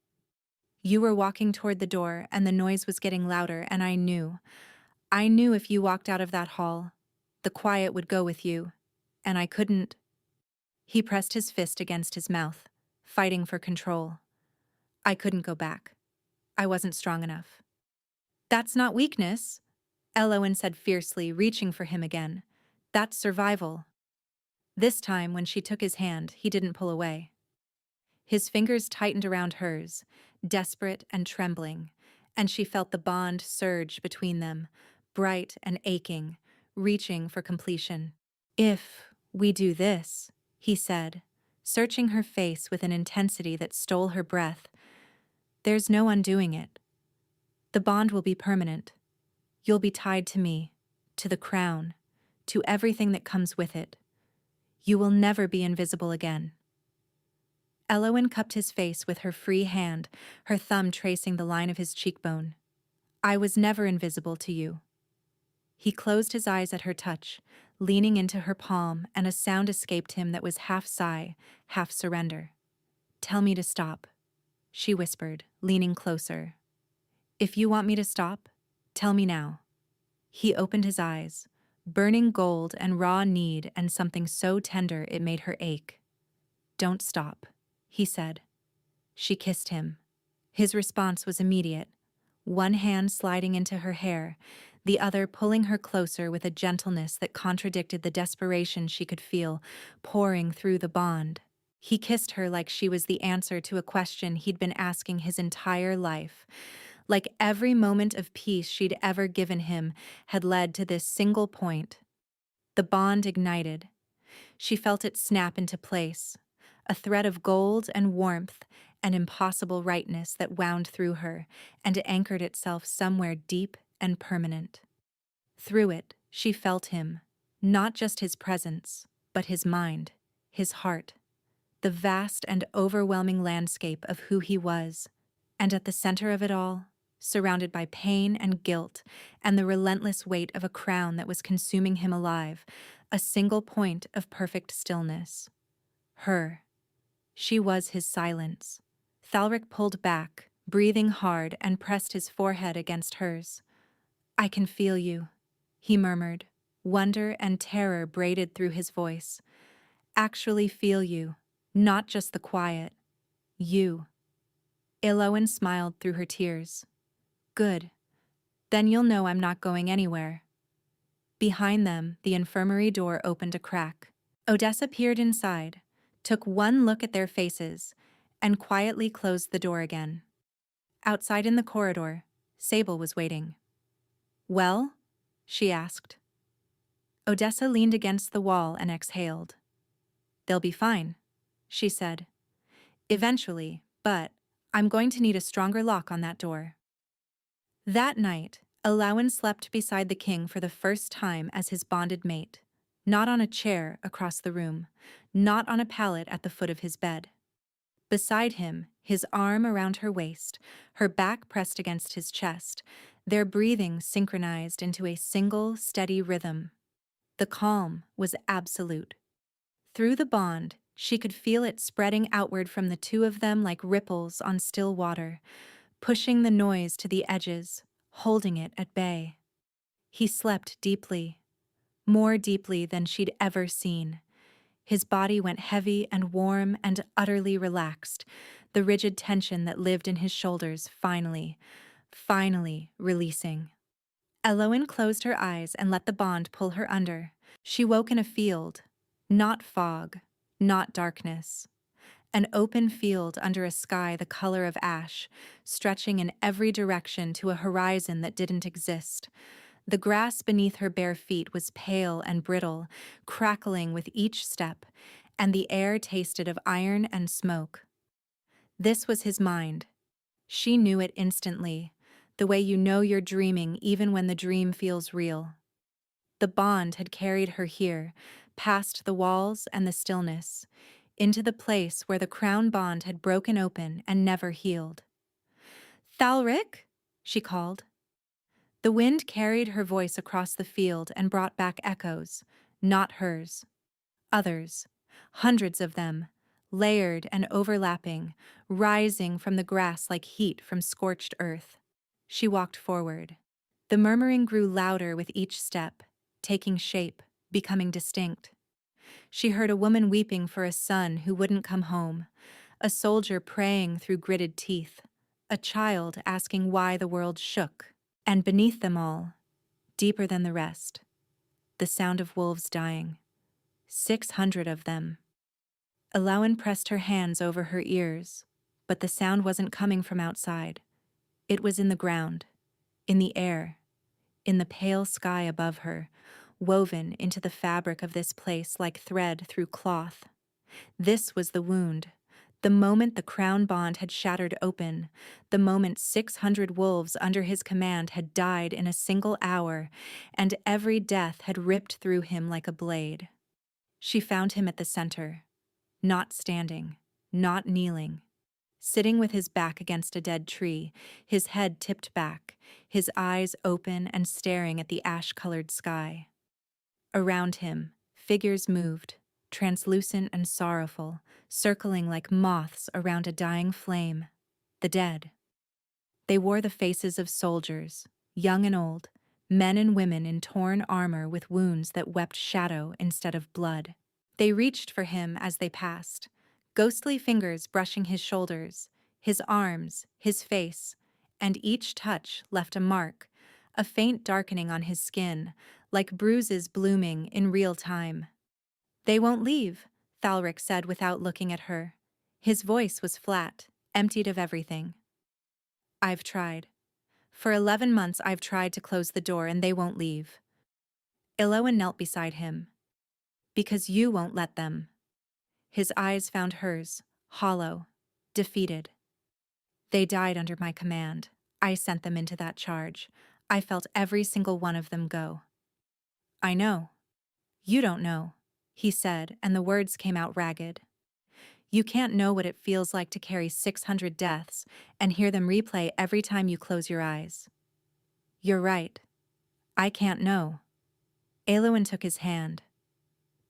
You were walking toward the door and the noise was getting louder, and I knew. I knew if you walked out of that hall, the quiet would go with you, and I couldn't. He pressed his fist against his mouth, fighting for control. I couldn't go back. I wasn't strong enough. That's not weakness, Elowen said fiercely, reaching for him again. That's survival. This time, when she took his hand, he didn't pull away. His fingers tightened around hers, desperate and trembling, and she felt the bond surge between them, bright and aching, reaching for completion. If we do this, he said, searching her face with an intensity that stole her breath, there's no undoing it. The bond will be permanent. You'll be tied to me, to the crown, to everything that comes with it. You will never be invisible again. Elowen cupped his face with her free hand, her thumb tracing the line of his cheekbone. I was never invisible to you. He closed his eyes at her touch, leaning into her palm, and a sound escaped him that was half sigh, half surrender. Tell me to stop, she whispered, leaning closer. If you want me to stop, tell me now. He opened his eyes, burning gold and raw need and something so tender it made her ache. Don't stop, he said. She kissed him. His response was immediate, one hand sliding into her hair, the other pulling her closer with a gentleness that contradicted the desperation she could feel pouring through the bond. He kissed her like she was the answer to a question he'd been asking his entire life, like every moment of peace she'd ever given him had led to this single point. The bond ignited. She felt it snap into place, a thread of gold and warmth and impossible rightness that wound through her and anchored itself somewhere deep and permanent. Through it, she felt him, not just his presence, but his mind, his heart, the vast and overwhelming landscape of who he was, and at the center of it all, surrounded by pain and guilt and the relentless weight of a crown that was consuming him alive, a single point of perfect stillness. Her. She was his silence. Thalric pulled back, breathing hard, and pressed his forehead against hers. I can feel you, he murmured, wonder and terror braided through his voice. Actually feel you, not just the quiet. You. Elowen smiled through her tears. Good. Then you'll know I'm not going anywhere. Behind them, the infirmary door opened a crack. Odessa peered inside, took one look at their faces, and quietly closed the door again. Outside in the corridor, Sable was waiting. Well? She asked. Odessa leaned against the wall and exhaled. They'll be fine, she said. Eventually, but I'm going to need a stronger lock on that door. That night, Elowen slept beside the king for the first time as his bonded mate, not on a chair across the room, not on a pallet at the foot of his bed. Beside him, his arm around her waist, her back pressed against his chest, their breathing synchronized into a single, steady rhythm. The calm was absolute. Through the bond, she could feel it spreading outward from the two of them like ripples on still water, pushing the noise to the edges, holding it at bay. He slept deeply, more deeply than she'd ever seen. His body went heavy and warm and utterly relaxed, the rigid tension that lived in his shoulders finally releasing. Elowen closed her eyes and let the bond pull her under. She woke in a field, not fog, not darkness. An open field under a sky the color of ash, stretching in every direction to a horizon that didn't exist. The grass beneath her bare feet was pale and brittle, crackling with each step, and the air tasted of iron and smoke. This was his mind. She knew it instantly, the way you know you're dreaming even when the dream feels real. The bond had carried her here, past the walls and the stillness, into the place where the crown bond had broken open and never healed. Thalric, she called. The wind carried her voice across the field and brought back echoes, not hers. Others, hundreds of them, layered and overlapping, rising from the grass like heat from scorched earth. She walked forward. The murmuring grew louder with each step, taking shape, becoming distinct. She heard a woman weeping for a son who wouldn't come home, a soldier praying through gritted teeth, a child asking why the world shook. And beneath them all, deeper than the rest, the sound of wolves dying. 600 of them. Elowen pressed her hands over her ears, but the sound wasn't coming from outside. It was in the ground, in the air, in the pale sky above her, woven into the fabric of this place like thread through cloth. This was the wound. The moment the crown bond had shattered open, the moment 600 wolves under his command had died in a single hour, and every death had ripped through him like a blade. She found him at the center, not standing, not kneeling, sitting with his back against a dead tree, his head tipped back, his eyes open and staring at the ash-colored sky. Around him, figures moved, translucent and sorrowful, circling like moths around a dying flame. The dead. They wore the faces of soldiers, young and old, men and women in torn armor with wounds that wept shadow instead of blood. They reached for him as they passed, ghostly fingers brushing his shoulders, his arms, his face, and each touch left a mark, a faint darkening on his skin, like bruises blooming in real time. "They won't leave," Thalric said without looking at her. His voice was flat, emptied of everything. "I've tried. For 11 months I've tried to close the door and they won't leave." Elowen knelt beside him. "Because you won't let them." His eyes found hers, hollow, defeated. "They died under my command. I sent them into that charge. I felt every single one of them go." "I know. You don't know," he said, and the words came out ragged. "You can't know what it feels like to carry 600 deaths and hear them replay every time you close your eyes." "You're right. I can't know." Elowen took his hand.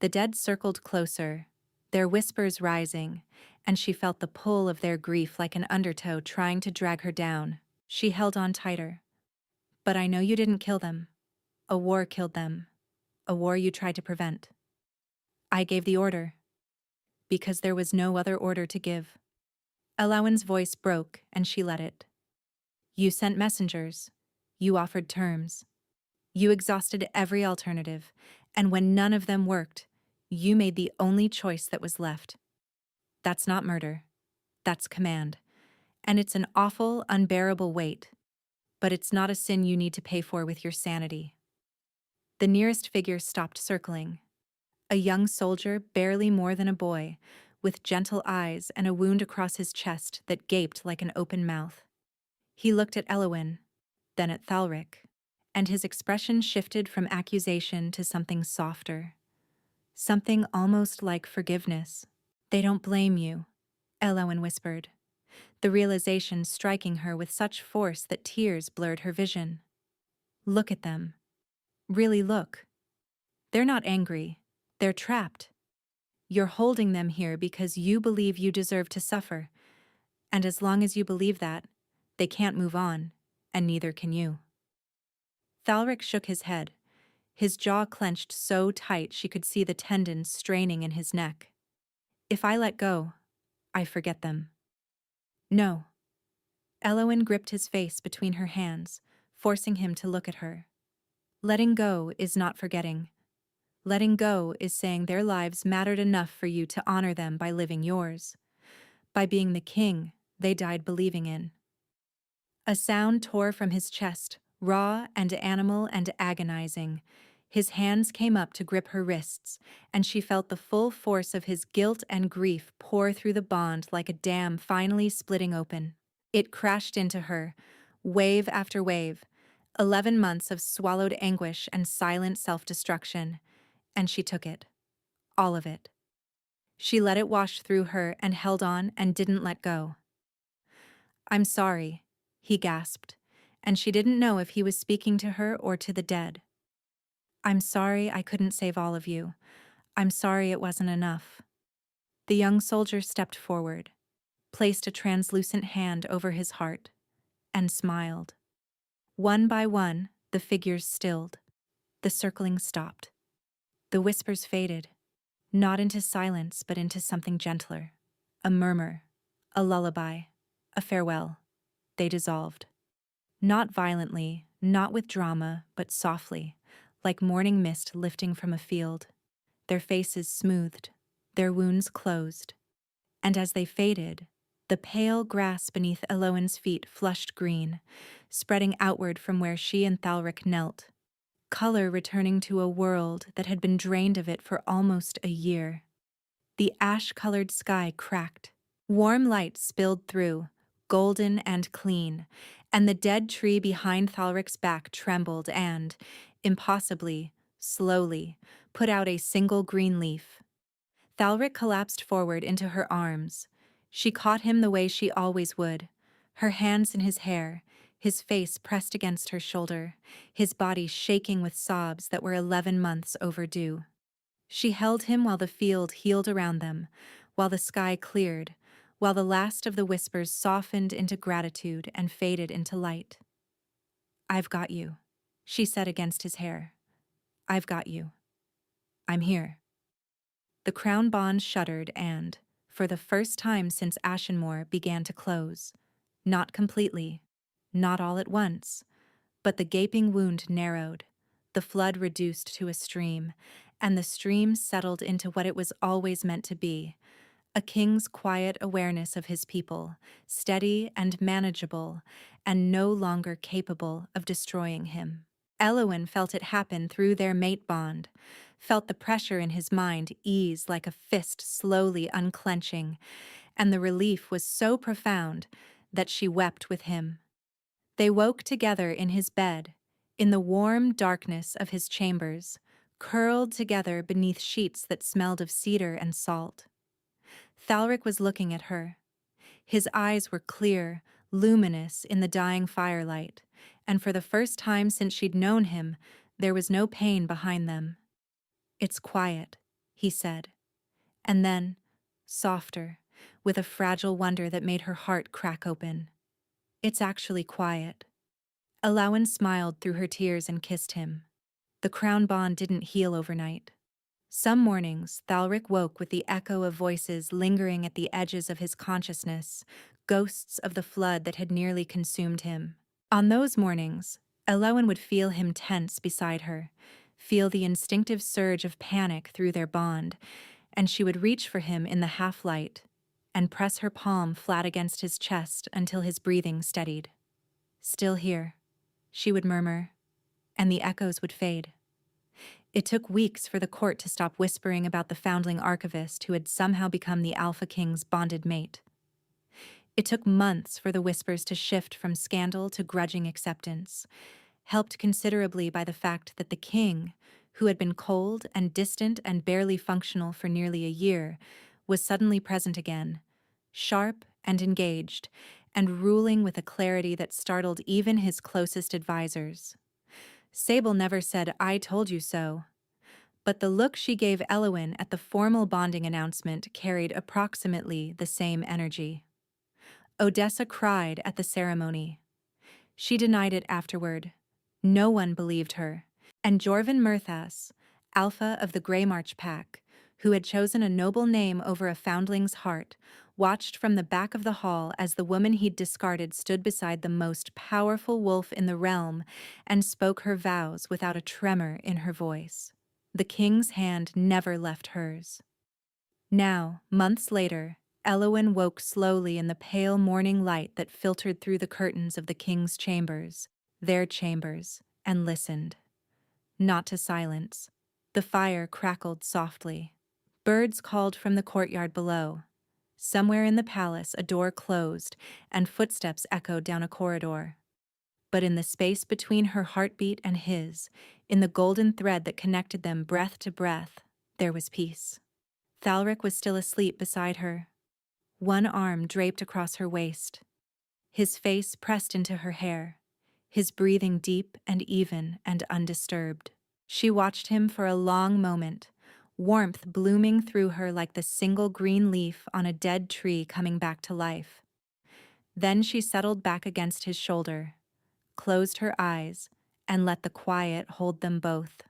The dead circled closer, their whispers rising, and she felt the pull of their grief like an undertow trying to drag her down. She held on tighter. "But I know you didn't kill them. A war killed them. A war you tried to prevent." "I gave the order." "Because there was no other order to give." Elowen's voice broke, and she let it. "You sent messengers. You offered terms. You exhausted every alternative, and when none of them worked, you made the only choice that was left. That's not murder. That's command. And it's an awful, unbearable weight. But it's not a sin you need to pay for with your sanity." The nearest figure stopped circling. A young soldier, barely more than a boy, with gentle eyes and a wound across his chest that gaped like an open mouth. He looked at Elowen, then at Thalric, and his expression shifted from accusation to something softer. Something almost like forgiveness. "They don't blame you," Elowen whispered, the realization striking her with such force that tears blurred her vision. "Look at them. Really look. They're not angry. They're trapped. You're holding them here because you believe you deserve to suffer, and as long as you believe that, they can't move on, and neither can you." Thalric shook his head, his jaw clenched so tight she could see the tendons straining in his neck. "If I let go, I forget them." "No." Elowen gripped his face between her hands, forcing him to look at her. "Letting go is not forgetting. Letting go is saying their lives mattered enough for you to honor them by living yours, by being the king they died believing in." A sound tore from his chest, raw and animal and agonizing. His hands came up to grip her wrists, and she felt the full force of his guilt and grief pour through the bond like a dam finally splitting open. It crashed into her, wave after wave, 11 months of swallowed anguish and silent self-destruction, and she took it. All of it. She let it wash through her and held on and didn't let go. "I'm sorry," he gasped, and she didn't know if he was speaking to her or to the dead. "I'm sorry I couldn't save all of you. I'm sorry it wasn't enough." The young soldier stepped forward, placed a translucent hand over his heart, and smiled. One by one, the figures stilled. The circling stopped. The whispers faded, not into silence but into something gentler. A murmur, a lullaby, a farewell. They dissolved. Not violently, not with drama, but softly, like morning mist lifting from a field. Their faces smoothed, their wounds closed. And as they faded, the pale grass beneath Eloin's feet flushed green, spreading outward from where she and Thalric knelt, color returning to a world that had been drained of it for almost a year. The ash-colored sky cracked. Warm light spilled through, golden and clean, and the dead tree behind Thalric's back trembled and, impossibly, slowly, put out a single green leaf. Thalric collapsed forward into her arms. She caught him the way she always would, her hands in his hair, his face pressed against her shoulder, his body shaking with sobs that were 11 months overdue. She held him while the field healed around them, while the sky cleared, while the last of the whispers softened into gratitude and faded into light. "I've got you," she said against his hair. "I've got you. I'm here." The crown bond shuddered and, for the first time since Ashenmoor, began to close. Not completely, not all at once, but the gaping wound narrowed, the flood reduced to a stream, and the stream settled into what it was always meant to be, a king's quiet awareness of his people, steady and manageable, and no longer capable of destroying him. Eloin felt it happen through their mate bond, felt the pressure in his mind ease like a fist slowly unclenching, and the relief was so profound that she wept with him. They woke together in his bed, in the warm darkness of his chambers, curled together beneath sheets that smelled of cedar and salt. Thalric was looking at her. His eyes were clear, luminous in the dying firelight, and for the first time since she'd known him, there was no pain behind them. "It's quiet," he said. And then, softer, with a fragile wonder that made her heart crack open, "It's actually quiet." Eloin smiled through her tears and kissed him. The crown bond didn't heal overnight. Some mornings, Thalric woke with the echo of voices lingering at the edges of his consciousness, ghosts of the flood that had nearly consumed him. On those mornings, Eloin would feel him tense beside her, feel the instinctive surge of panic through their bond, and she would reach for him in the half-light and press her palm flat against his chest until his breathing steadied. "Still here," she would murmur, and the echoes would fade. It took weeks for the court to stop whispering about the foundling archivist who had somehow become the Alpha King's bonded mate. It took months for the whispers to shift from scandal to grudging acceptance, helped considerably by the fact that the king, who had been cold and distant and barely functional for nearly a year, was suddenly present again, sharp and engaged, and ruling with a clarity that startled even his closest advisors. Sable never said, "I told you so," but the look she gave Eloin at the formal bonding announcement carried approximately the same energy. Odessa cried at the ceremony. She denied it afterward. No one believed her, and Jorvan Murthas, alpha of the Grey March Pack, who had chosen a noble name over a foundling's heart, watched from the back of the hall as the woman he'd discarded stood beside the most powerful wolf in the realm and spoke her vows without a tremor in her voice. The king's hand never left hers. Now, months later, Eloin woke slowly in the pale morning light that filtered through the curtains of the king's chambers, their chambers, and listened. Not to silence. The fire crackled softly. Birds called from the courtyard below. Somewhere in the palace, a door closed, and footsteps echoed down a corridor. But in the space between her heartbeat and his, in the golden thread that connected them breath to breath, there was peace. Thalric was still asleep beside her, one arm draped across her waist, his face pressed into her hair, his breathing deep and even and undisturbed. She watched him for a long moment, warmth blooming through her like the single green leaf on a dead tree coming back to life. Then she settled back against his shoulder, closed her eyes, and let the quiet hold them both.